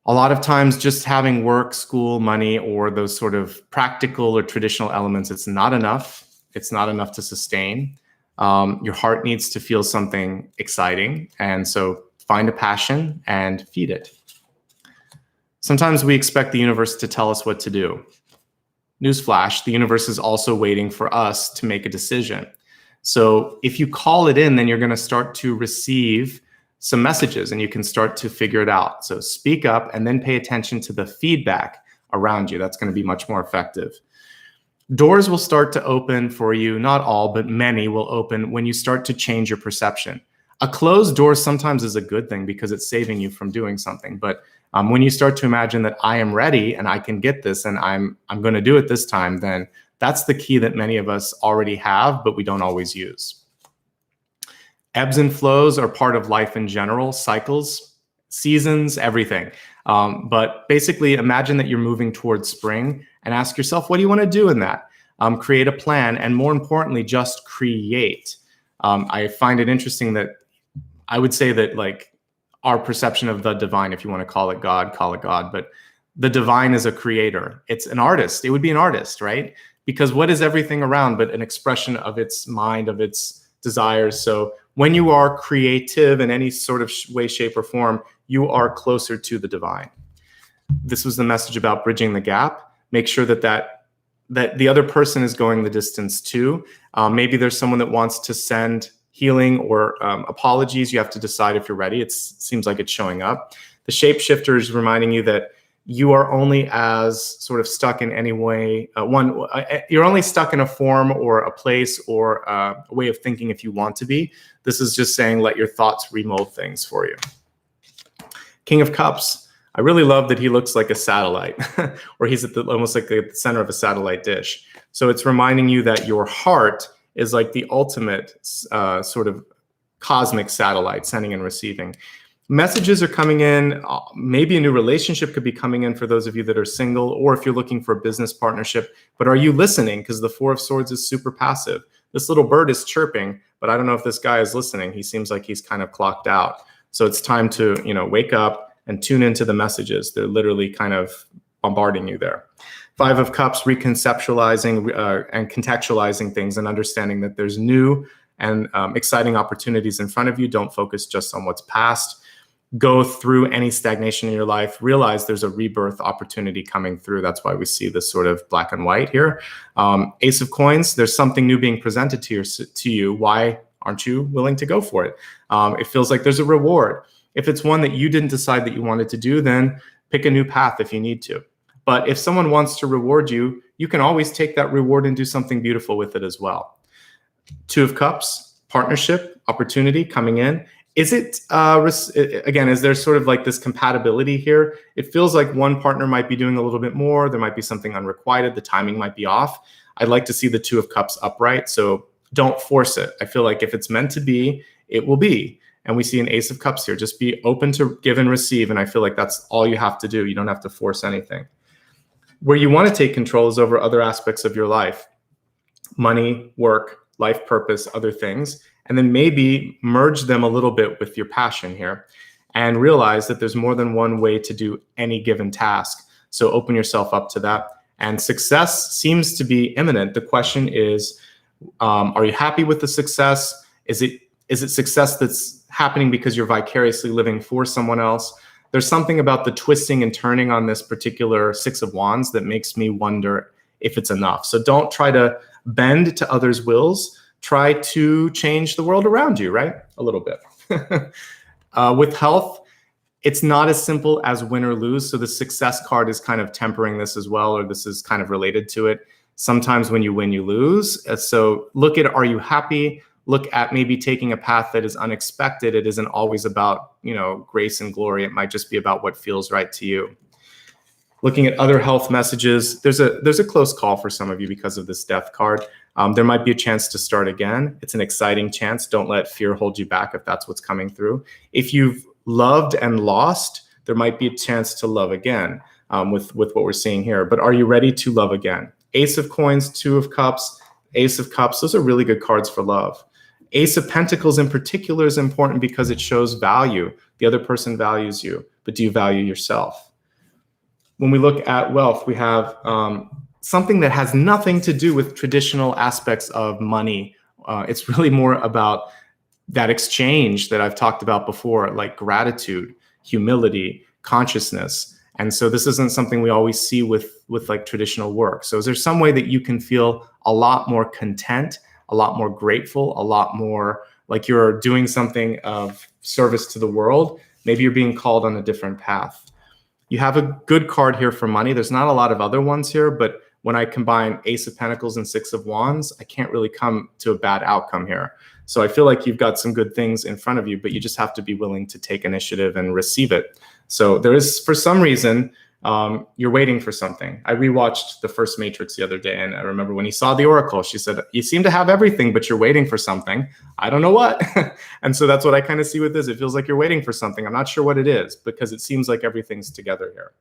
A lot of times just having work, school, money, or those sort of practical or traditional elements, it's not enough. It's not enough to sustain. Your heart needs to feel something exciting. And so find a passion and feed it. Sometimes we expect the universe to tell us what to do. Newsflash, the universe is also waiting for us to make a decision. So if you call it in, then you're going to start to receive some messages and you can start to figure it out. So speak up and then pay attention to the feedback around you. That's going to be much more effective. Doors will start to open for you. Not all, but many will open when you start to change your perception. A closed door sometimes is a good thing because it's saving you from doing something. But when you start to imagine that I am ready and I can get this and I'm going to do it this time, then that's the key that many of us already have, but we don't always use. Ebbs and flows are part of life in general, cycles, seasons, everything. But basically imagine that you're moving towards spring and ask yourself, what do you want to do in that? Create a plan, and more importantly, just create. I find it interesting that I would say that, like, our perception of the divine, if you want to call it God, but the divine is a creator. It's an artist. It would be an artist, right? Because what is everything around but an expression of its mind, of its desires? So when you are creative in any sort of way, shape, or form, you are closer to the divine. This was the message about bridging the gap. Make sure that the other person is going the distance too. Maybe there's someone that wants to send healing or apologies. You have to decide if you're ready. It seems like it's showing up. The shapeshifter is reminding you that you are only as sort of stuck in any way. You're only stuck in a form or a place or a way of thinking if you want to be. This is just saying let your thoughts remold things for you. King of Cups. I really love that he looks like a satellite, or he's at almost like the center of a satellite dish. So it's reminding you that your heart is like the ultimate sort of cosmic satellite, sending and receiving. Messages are coming in. Maybe a new relationship could be coming in for those of you that are single, or if you're looking for a business partnership. But are you listening? Because the Four of Swords is super passive. This little bird is chirping, but I don't know if this guy is listening. He seems like he's kind of clocked out. So it's time to, wake up and tune into the messages. They're literally kind of bombarding you there. Five of Cups, reconceptualizing and contextualizing things and understanding that there's new and exciting opportunities in front of you. Don't focus just on what's past. Go through any stagnation in your life. Realize there's a rebirth opportunity coming through. That's why we see this sort of black and white here. Ace of Coins, there's something new being presented to you. Why aren't you willing to go for it? It feels like there's a reward. If it's one that you didn't decide that you wanted to do, then pick a new path if you need to. But if someone wants to reward you, you can always take that reward and do something beautiful with it as well. Two of Cups, partnership, opportunity coming in. Is it, again, is there sort of like this compatibility here? It feels like one partner might be doing a little bit more. There might be something unrequited. The timing might be off. I'd like to see the Two of Cups upright. So don't force it. I feel like if it's meant to be, it will be. And we see an Ace of Cups here. Just be open to give and receive. And I feel like that's all you have to do. You don't have to force anything. Where you want to take control is over other aspects of your life. Money, work, life purpose, other things. And then maybe merge them a little bit with your passion here and realize that there's more than one way to do any given task. So open yourself up to that. And success seems to be imminent. The question is, are you happy with the success? Is it success that's happening because you're vicariously living for someone else? There's something about the twisting and turning on this particular Six of Wands that makes me wonder if it's enough. So don't try to bend to others' wills. Try to change the world around you, right? A little bit. With health, it's not as simple as win or lose. So the success card is kind of tempering this as well, or this is kind of related to it. Sometimes when you win, you lose. So look at, are you happy? Look at maybe taking a path that is unexpected. It isn't always about, grace and glory. It might just be about what feels right to you. Looking at other health messages, there's a close call for some of you because of this death card. There might be a chance to start again. It's an exciting chance. Don't let fear hold you back if that's what's coming through. If you've loved and lost, there might be a chance to love again with what we're seeing here. But are you ready to love again? Ace of Coins, Two of Cups, Ace of Cups. Those are really good cards for love. Ace of Pentacles in particular is important because it shows value. The other person values you, but do you value yourself? When we look at wealth, we have something that has nothing to do with traditional aspects of money. It's really more about that exchange that I've talked about before, like gratitude, humility, consciousness. And so this isn't something we always see with like traditional work. So is there some way that you can feel a lot more content, a lot more grateful, a lot more like you're doing something of service to the world? Maybe you're being called on a different path. You have a good card here for money. There's not a lot of other ones here, but when I combine Ace of Pentacles and Six of Wands, I can't really come to a bad outcome here. So I feel like you've got some good things in front of you, but you just have to be willing to take initiative and receive it. So there is, for some reason, you're waiting for something. I rewatched the first Matrix the other day, and I remember when he saw the Oracle, she said, you seem to have everything, but you're waiting for something. I don't know what. And so that's what I kind of see with this. It feels like you're waiting for something. I'm not sure what it is because it seems like everything's together here.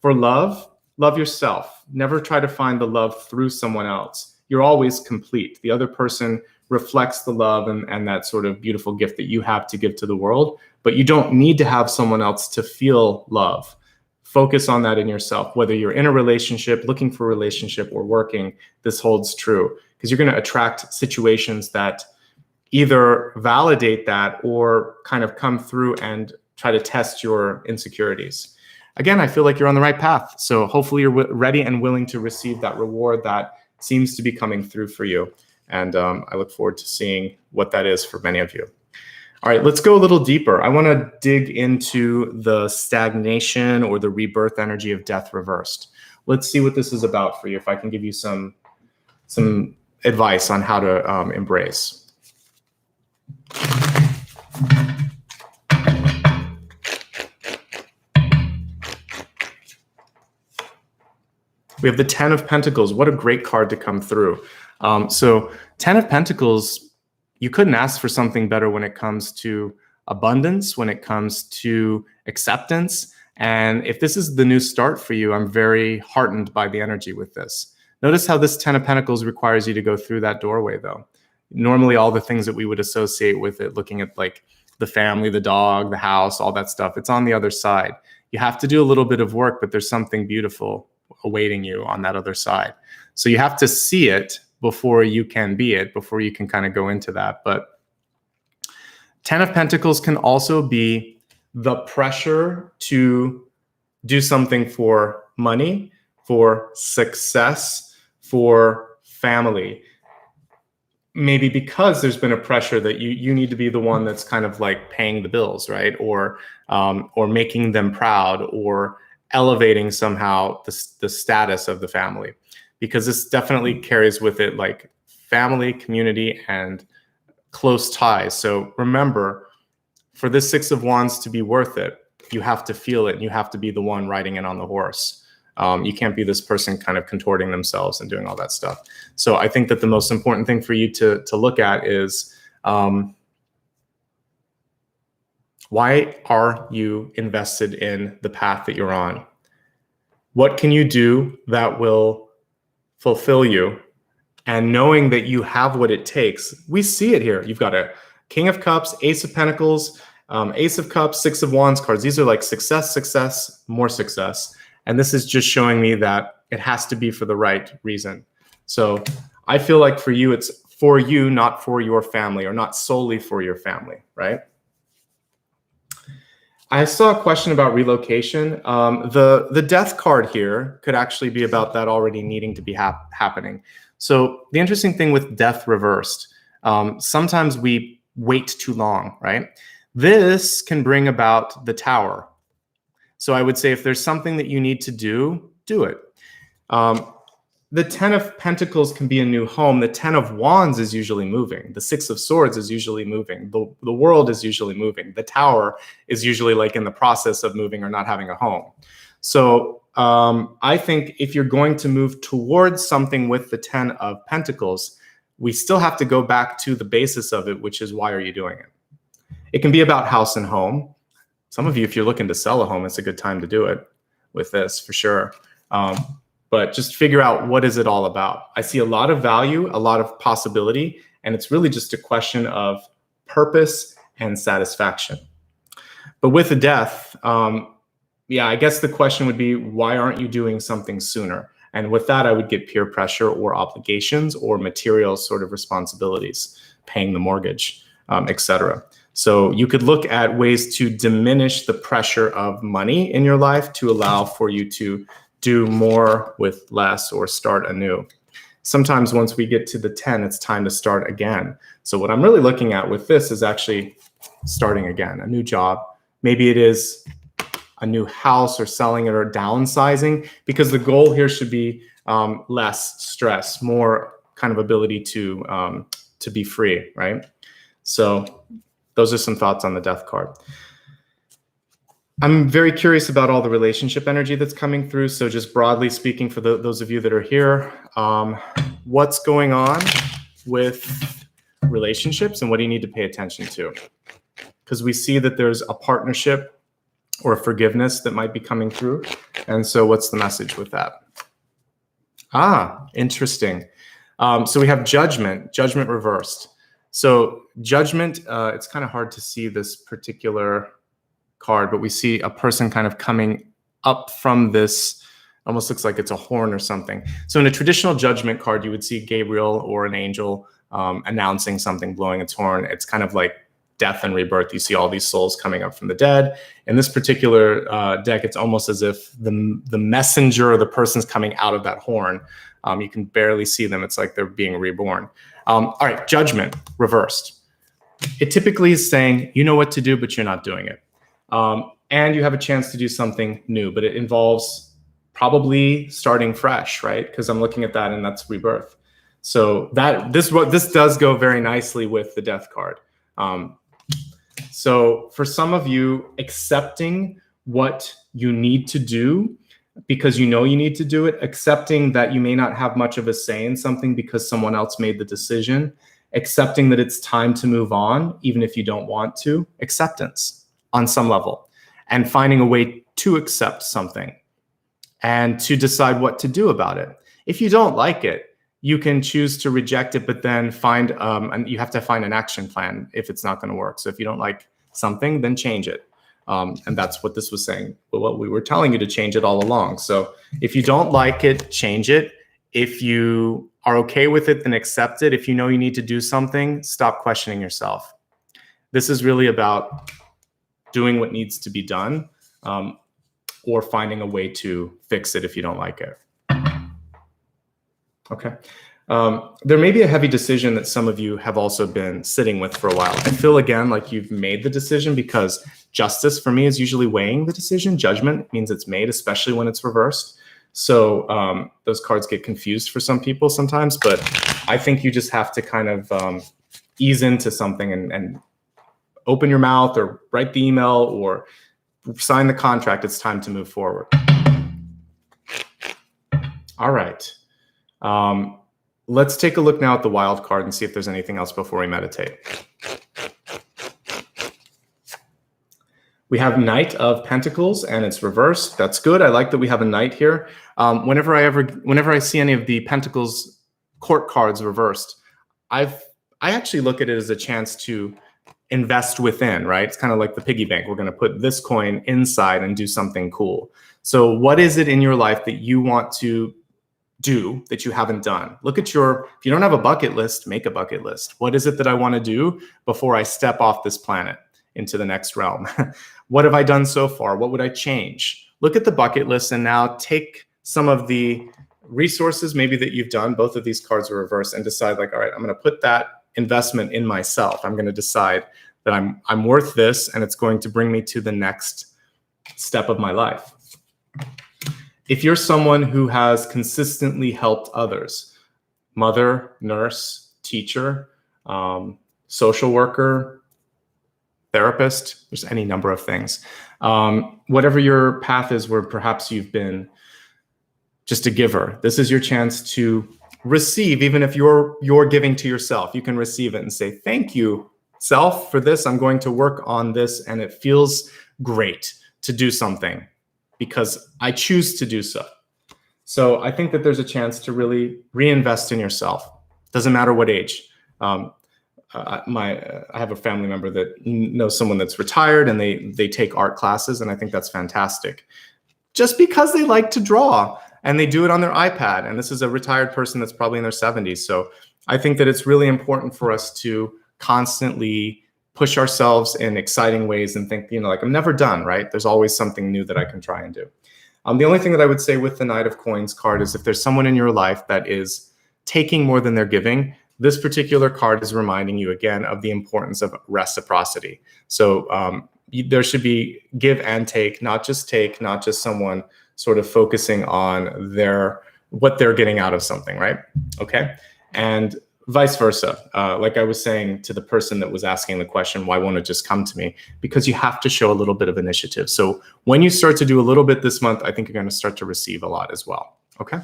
For love, love yourself. Never try to find the love through someone else. You're always complete. The other person reflects the love and that sort of beautiful gift that you have to give to the world, but you don't need to have someone else to feel love. Focus on that in yourself. Whether you're in a relationship, looking for a relationship, or working, this holds true because you're going to attract situations that either validate that or kind of come through and try to test your insecurities. Again, I feel like you're on the right path. So hopefully you're ready and willing to receive that reward that seems to be coming through for you. And I look forward to seeing what that is for many of you. All right, let's go a little deeper. I want to dig into the stagnation or the rebirth energy of death reversed. Let's see what this is about for you, if I can give you some advice on how to embrace. We have the Ten of Pentacles. What a great card to come through. So Ten of Pentacles, you couldn't ask for something better when it comes to abundance, when it comes to acceptance. And if this is the new start for you, I'm very heartened by the energy with this. Notice how this Ten of Pentacles requires you to go through that doorway, though. Normally, all the things that we would associate with it, looking at like the family, the dog, the house, all that stuff, it's on the other side. You have to do a little bit of work, but there's something beautiful awaiting you on that other side. So you have to see it before you can be it, before you can kind of go into that. But Ten of Pentacles can also be the pressure to do something for money, for success, for family. Maybe because there's been a pressure that you need to be the one that's kind of like paying the bills, right? Or making them proud, or elevating somehow the status of the family. Because this definitely carries with it like family, community, and close ties. So remember, for this Six of Wands to be worth it, you have to feel it, and you have to be the one riding in on the horse. You can't be this person kind of contorting themselves and doing all that stuff. So I think that the most important thing for you to look at is, why are you invested in the path that you're on? What can you do that will fulfill you? And knowing that you have what it takes, we see it here. You've got a King of Cups, Ace of Pentacles, Ace of Cups, Six of Wands cards. These are like success, success, more success. And this is just showing me that it has to be for the right reason. So I feel like for you, it's for you, not for your family, or not solely for your family, right? I saw a question about relocation. The death card here could actually be about that already needing to be happening. So the interesting thing with death reversed, sometimes we wait too long, right? This can bring about the Tower. So I would say if there's something that you need to do it. The Ten of Pentacles can be a new home. The Ten of Wands is usually moving. The Six of Swords is usually moving. The world is usually moving. The Tower is usually like in the process of moving or not having a home. So I think if you're going to move towards something with the Ten of Pentacles, we still have to go back to the basis of it, which is, why are you doing it? It can be about house and home. Some of you, if you're looking to sell a home, it's a good time to do it with this for sure. But just figure out, what is it all about? I see a lot of value, a lot of possibility, and it's really just a question of purpose and satisfaction. But with the death, yeah, I guess the question would be, why aren't you doing something sooner? And with that, I would get peer pressure or obligations or material sort of responsibilities, paying the mortgage, etc. So you could look at ways to diminish the pressure of money in your life to allow for you to do more with less or start anew. Sometimes once we get to the 10, it's time to start again. So what I'm really looking at with this is actually starting again, a new job. Maybe it is a new house, or selling it, or downsizing, because the goal here should be less stress, more kind of ability to be free, right? So those are some thoughts on the death card. I'm very curious about all the relationship energy that's coming through. So just broadly speaking, for those of you that are here, what's going on with relationships and what do you need to pay attention to? Because we see that there's a partnership or a forgiveness that might be coming through. And so what's the message with that? Interesting. So we have judgment reversed. So judgment, it's kind of hard to see this particular card, but we see a person kind of coming up from this, almost looks like it's a horn or something. So in a traditional judgment card, you would see Gabriel or an angel announcing something, blowing its horn. It's kind of like death and rebirth. You see all these souls coming up from the dead. In this particular deck, it's almost as if the messenger or the person's coming out of that horn. You can barely see them. It's like they're being reborn. All right, judgment reversed. It typically is saying, you know what to do, but you're not doing it. And you have a chance to do something new, but it involves probably starting fresh, right? Because I'm looking at that, and that's rebirth. So this does go very nicely with the death card. So for some of you, accepting what you need to do because you know you need to do it, accepting that you may not have much of a say in something because someone else made the decision, accepting that it's time to move on, even if you don't want to, acceptance on some level, and finding a way to accept something and to decide what to do about it. If you don't like it, you can choose to reject it, but then and you have to find an action plan if it's not going to work. So if you don't like something, then change it. And that's what this was saying. But what we were telling you to change it all along. So if you don't like it, change it. If you are okay with it, then accept it. If you know you need to do something, stop questioning yourself. This is really about doing what needs to be done, or finding a way to fix it if you don't like it. Okay. There may be a heavy decision that some of you have also been sitting with for a while. I feel, again, like you've made the decision, because justice for me is usually weighing the decision. Judgment means it's made, especially when it's reversed. So those cards get confused for some people sometimes, but I think you just have to kind of ease into something and open your mouth or write the email or sign the contract. It's time to move forward. All right. Let's take a look now at the wild card and see if there's anything else before we meditate. We have Knight of Pentacles and it's reversed. That's good. I like that we have a Knight here. Whenever I see any of the Pentacles court cards reversed, I actually look at it as a chance to invest within, right? It's kind of like the piggy bank. We're going to put this coin inside and do something cool. So what is it in your life that you want to do that you haven't done? Look at if you don't have a bucket list, make a bucket list. What is it that I want to do before I step off this planet into the next realm? What have I done so far? What would I change? Look at the bucket list and now take some of the resources maybe that you've done. Both of these cards are reversed, and decide like, all right, I'm going to put that investment in myself. I'm going to decide that I'm worth this, and it's going to bring me to the next step of my life. If you're someone who has consistently helped others, mother, nurse, teacher, social worker, therapist, there's any number of things. Whatever your path is where perhaps you've been just a giver, this is your chance to receive. Even if you're giving to yourself, you can receive it and say, thank you, self, for this. I'm going to work on this, and it feels great to do something because I choose to do so. So I think that there's a chance to really reinvest in yourself. Doesn't matter what age. I have a family member that knows someone that's retired, and they take art classes, and I think that's fantastic. Just because they like to draw, and they do it on their iPad, and this is a retired person that's probably in their 70s. So I think that it's really important for us to constantly push ourselves in exciting ways and think, like, I'm never done, right? There's always something new that I can try and do. The only thing that I would say with the Knight of Coins card is if there's someone in your life that is taking more than they're giving, this particular card is reminding you again of the importance of reciprocity. So there should be give and take, not just someone sort of focusing on what they're getting out of something, right? Okay. And vice versa. Like I was saying to the person that was asking the question, why won't it just come to me? Because you have to show a little bit of initiative. So when you start to do a little bit this month, I think you're going to start to receive a lot as well. Okay.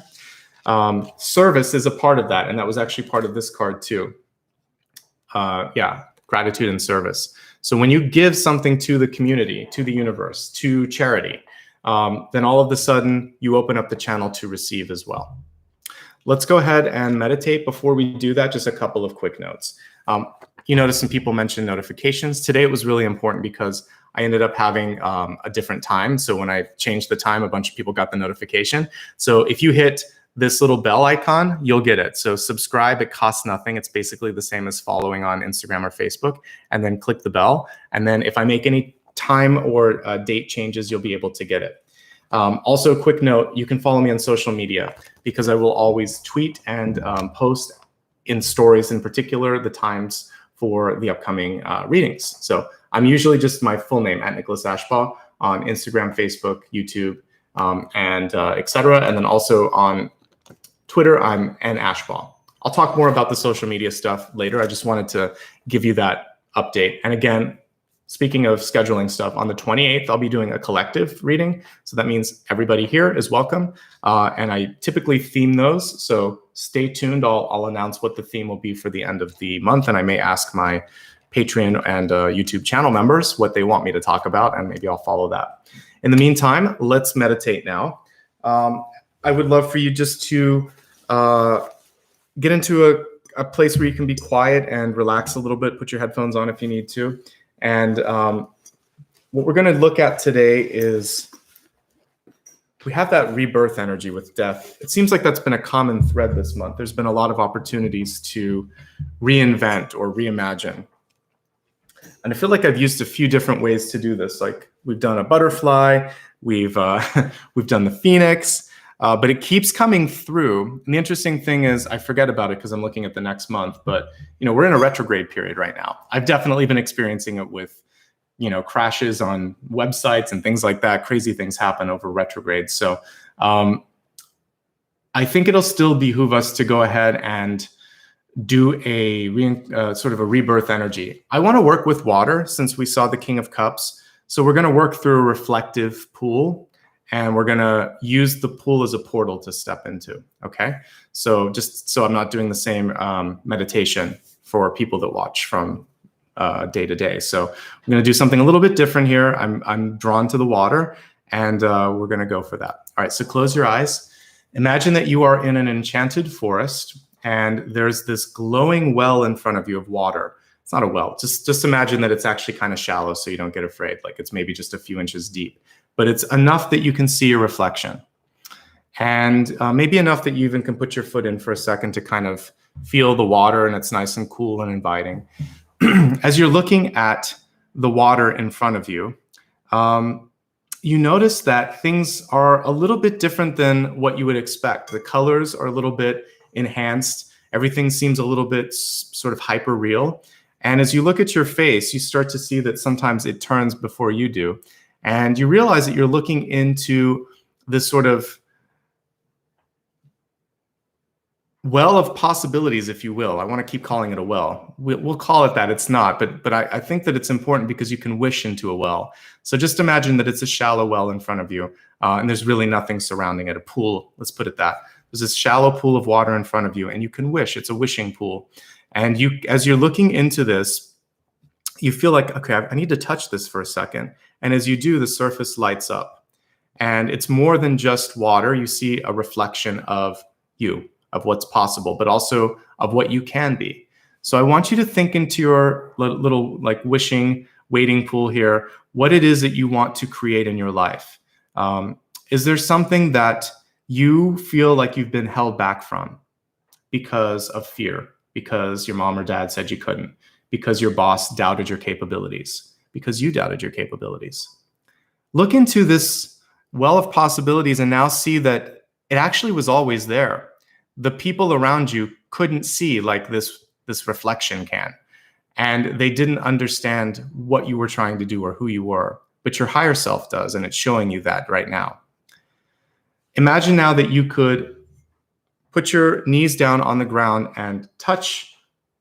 Service is a part of that. And that was actually part of this card too. Gratitude and service. So when you give something to the community, to the universe, to charity, then all of a sudden you open up the channel to receive as well. Let's go ahead and meditate. Before we do that, just a couple of quick notes. You notice some people mentioned notifications. Today it was really important because I ended up having a different time. So when I changed the time, a bunch of people got the notification. So if you hit this little bell icon, you'll get it. So subscribe, it costs nothing. It's basically the same as following on Instagram or Facebook, and then click the bell. And then if I make any time or date changes, you'll be able to get it. Also, a quick note, you can follow me on social media because I will always tweet and post in stories, in particular, the times for the upcoming readings. So I'm usually just my full name, @NicholasAshbaugh, on Instagram, Facebook, YouTube, and etc. And then also on Twitter, I'm @Ashbaugh. I'll talk more about the social media stuff later. I just wanted to give you that update. And again, speaking of scheduling stuff, on the 28th, I'll be doing a collective reading. So that means everybody here is welcome. And I typically theme those. So stay tuned. I'll announce what the theme will be for the end of the month. And I may ask my Patreon and YouTube channel members what they want me to talk about, and maybe I'll follow that. In the meantime, let's meditate now. I would love for you just to get into a place where you can be quiet and relax a little bit. Put your headphones on if you need to. And what we're going to look at today is we have that rebirth energy with death. It seems like that's been a common thread this month. There's been a lot of opportunities to reinvent or reimagine. And I feel like I've used a few different ways to do this. Like we've done a butterfly, we've done the phoenix, but it keeps coming through. And the interesting thing is I forget about it because I'm looking at the next month, but we're in a retrograde period right now. I've definitely been experiencing it with, crashes on websites and things like that. Crazy things happen over retrograde. So I think it'll still behoove us to go ahead and do a sort of a rebirth energy. I want to work with water since we saw the King of Cups. So we're going to work through a reflective pool and we're going to use the pool as a portal to step into. Okay, so just so I'm not doing the same meditation for people that watch from day to day. So I'm going to do something a little bit different here. I'm drawn to the water, and we're going to go for that. All right, so close your eyes. Imagine that you are in an enchanted forest, and there's this glowing well in front of you of water. It's not a well. Just imagine that it's actually kind of shallow, so you don't get afraid. Like it's maybe just a few inches deep, but it's enough that you can see your reflection, and maybe enough that you even can put your foot in for a second to kind of feel the water, and it's nice and cool and inviting. As you're looking at the water in front of you, you notice that things are a little bit different than what you would expect. The colors are a little bit enhanced. Everything seems a little bit sort of hyper real. And as you look at your face, you start to see that sometimes it turns before you do. And you realize that you're looking into this sort of well of possibilities, if you will. I want to keep calling it a well. We'll call it that. It's not, but I think that it's important because you can wish into a well. So just imagine that it's a shallow well in front of you, and there's really nothing surrounding it, a pool, let's put it that. There's this shallow pool of water in front of you, and you can wish. It's a wishing pool. And you, as you're looking into this, you feel like, okay, I need to touch this for a second. And as you do, the surface lights up. And it's more than just water. You see a reflection of you, of what's possible, but also of what you can be. So I want you to think into your little like wishing waiting pool here, what it is that you want to create in your life. Is there something that you feel like you've been held back from because of fear, because your mom or dad said you couldn't, because your boss doubted your capabilities, because you doubted your capabilities? Look into this well of possibilities and now see that it actually was always there. The people around you couldn't see like this reflection can, and they didn't understand what you were trying to do or who you were, but your higher self does, and it's showing you that right now. Imagine now that you could put your knees down on the ground and touch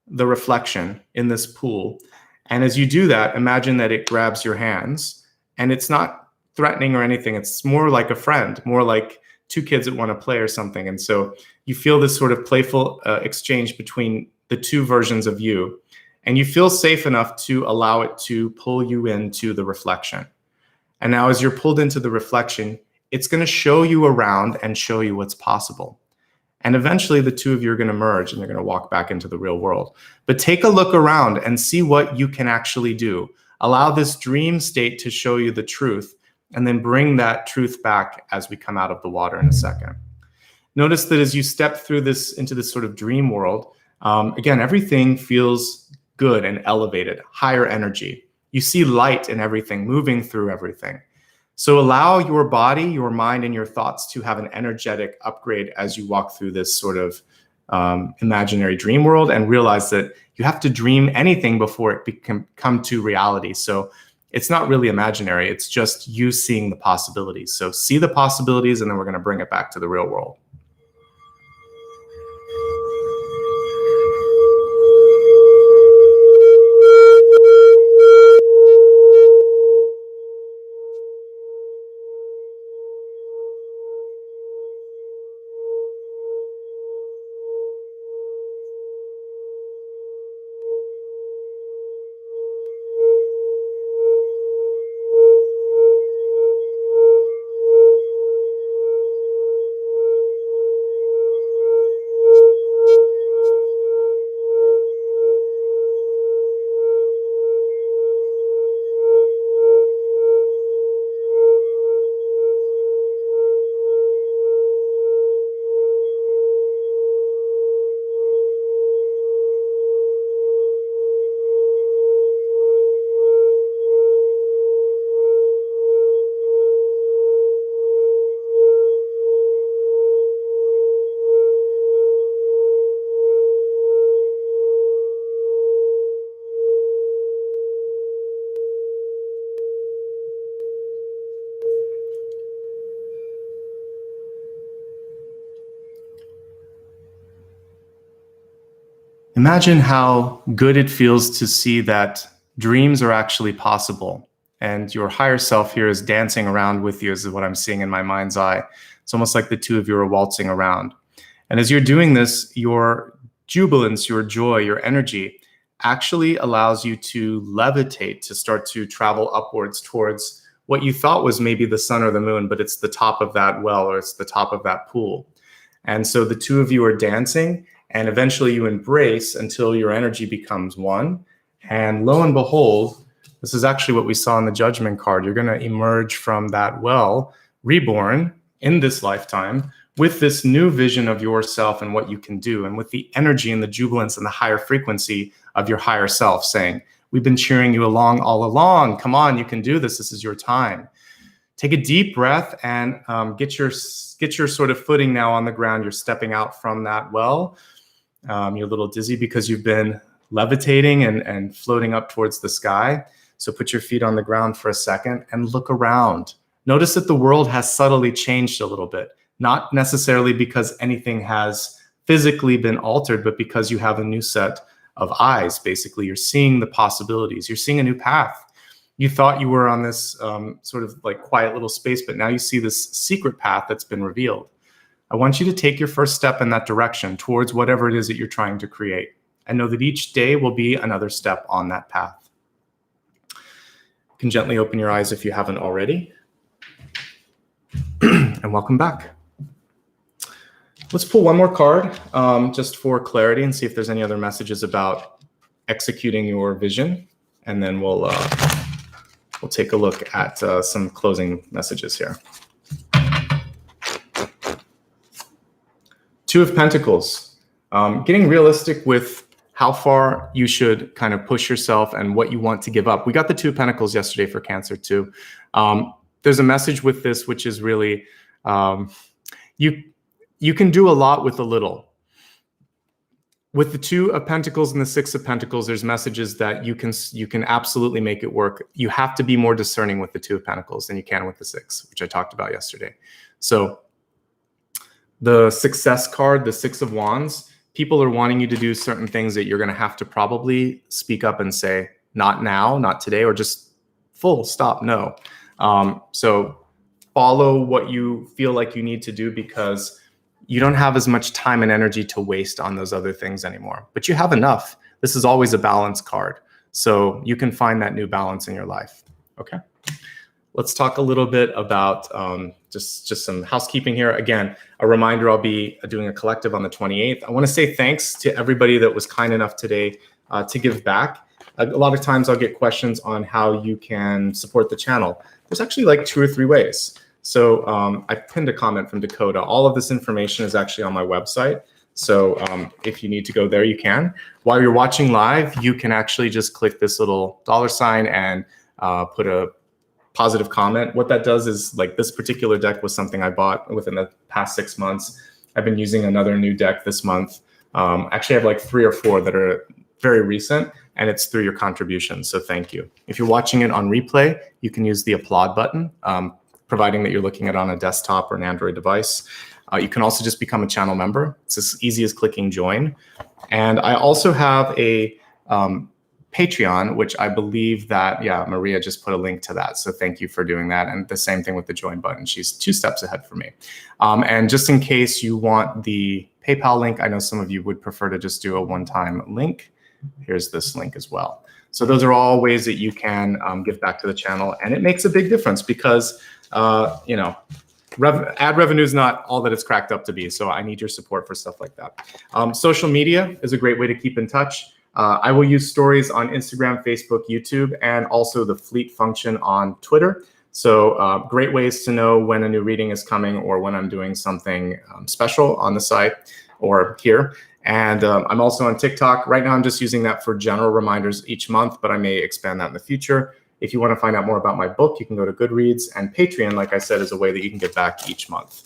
the reflection in this pool. And as you do that, imagine that it grabs your hands, and it's not threatening or anything. It's more like a friend, more like two kids that want to play or something. And so you feel this sort of playful exchange between the two versions of you, and you feel safe enough to allow it to pull you into the reflection. And now as you're pulled into the reflection, it's going to show you around and show you what's possible. And eventually the two of you are going to merge and they're going to walk back into the real world. But take a look around and see what you can actually do. Allow this dream state to show you the truth, and then bring that truth back as we come out of the water in a second. Notice that as you step through this into this sort of dream world, again, everything feels good and elevated, higher energy. You see light in everything, moving through everything. So allow your body, your mind, and your thoughts to have an energetic upgrade as you walk through this sort of imaginary dream world, and realize that you have to dream anything before it can come to reality. So it's not really imaginary, it's just you seeing the possibilities. So see the possibilities, and then we're going to bring it back to the real world. Imagine how good it feels to see that dreams are actually possible, and your higher self here is dancing around with you, is what I'm seeing in my mind's eye. It's almost like the two of you are waltzing around. And as you're doing this, your jubilance, your joy, your energy actually allows you to levitate, to start to travel upwards towards what you thought was maybe the sun or the moon, but it's the top of that well, or it's the top of that pool. And so the two of you are dancing, and eventually you embrace until your energy becomes one. And lo and behold, this is actually what we saw in the Judgment card. You're going to emerge from that well, reborn in this lifetime, with this new vision of yourself and what you can do, and with the energy and the jubilance and the higher frequency of your higher self saying, we've been cheering you along all along. Come on, you can do this. This is your time. Take a deep breath and get your sort of footing now on the ground. You're stepping out from that well. You're a little dizzy because you've been levitating and floating up towards the sky. So put your feet on the ground for a second and look around. Notice that the world has subtly changed a little bit, not necessarily because anything has physically been altered, but because you have a new set of eyes. Basically, you're seeing the possibilities. You're seeing a new path. You thought you were on this sort of like quiet little space, but now you see this secret path that's been revealed. I want you to take your first step in that direction towards whatever it is that you're trying to create. And know that each day will be another step on that path. You can gently open your eyes if you haven't already. And welcome back. Let's pull one more card just for clarity and see if there's any other messages about executing your vision. And then we'll take a look at some closing messages here. Two of Pentacles. Getting realistic with how far you should kind of push yourself and what you want to give up. We got the Two of Pentacles yesterday for Cancer too. There's a message with this, which is really, you can do a lot with a little. With the Two of Pentacles and the Six of Pentacles, there's messages that you can absolutely make it work. You have to be more discerning with the Two of Pentacles than you can with the Six, which I talked about yesterday. So the Success card, the Six of Wands, people are wanting you to do certain things that you're going to have to probably speak up and say, not now, not today, or just full stop, no. So follow what you feel like you need to do, because you don't have as much time and energy to waste on those other things anymore. But you have enough. This is always a balance card. So you can find that new balance in your life. Okay. Let's talk a little bit about just some housekeeping here. Again, a reminder, I'll be doing a collective on the 28th. I want to say thanks to everybody that was kind enough today to give back. A lot of times I'll get questions on how you can support the channel. There's actually like 2 or 3 ways. So I pinned a comment from Dakota. All of this information is actually on my website. So if you need to go there, you can. While you're watching live, you can actually just click this little $sign and put a positive comment. What that does is, like, this particular deck was something I bought within the past 6 months. I've been using another new deck this month. Actually, I have like 3 or 4 that are very recent, and it's through your contributions. So thank you. If you're watching it on replay, you can use the applaud button, providing that you're looking at it on a desktop or an Android device. You can also just become a channel member. It's as easy as clicking join. And I also have a Patreon, which I believe that, yeah, Maria just put a link to that. So thank you for doing that. And the same thing with the join button. She's 2 steps ahead for me. And just in case you want the PayPal link, I know some of you would prefer to just do a one-time link. Here's this link as well. So those are all ways that you can give back to the channel. And it makes a big difference because, you know, ad revenue is not all that it's cracked up to be. So I need your support for stuff like that. Social media is a great way to keep in touch. I will use stories on Instagram, Facebook, YouTube, and also the fleet function on Twitter. So great ways to know when a new reading is coming or when I'm doing something special on the site or here. And I'm also on TikTok. Right now, I'm just using that for general reminders each month, but I may expand that in the future. If you want to find out more about my book, you can go to Goodreads, and Patreon, like I said, is a way that you can get back each month.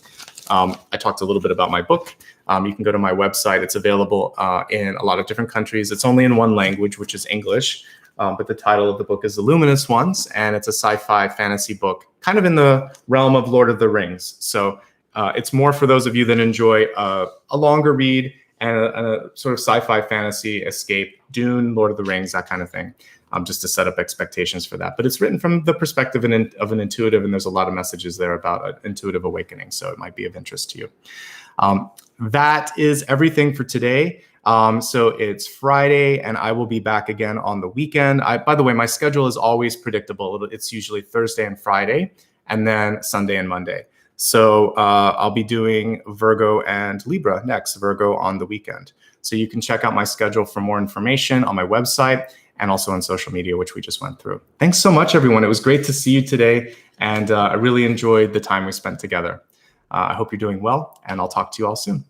I talked a little bit about my book. You can go to my website. It's available in a lot of different countries. It's only in one language, which is English. But the title of the book is The Luminous Ones, and it's a sci-fi fantasy book, kind of in the realm of Lord of the Rings. So it's more for those of you that enjoy a longer read and a sort of sci-fi fantasy escape, Dune, Lord of the Rings, that kind of thing. just to set up expectations for that. But it's written from the perspective of an intuitive, and there's a lot of messages there about intuitive awakening, so it might be of interest to you. That is everything for today. So it's Friday, and I will be back again on the weekend. By the way, my schedule is always predictable. It's usually Thursday and Friday, and then Sunday and Monday. So I'll be doing Virgo and Libra next, Virgo on the weekend. So you can check out my schedule for more information on my website and also on social media, which we just went through. Thanks so much, everyone. It was great to see you today, and I really enjoyed the time we spent together. I hope you're doing well, and I'll talk to you all soon.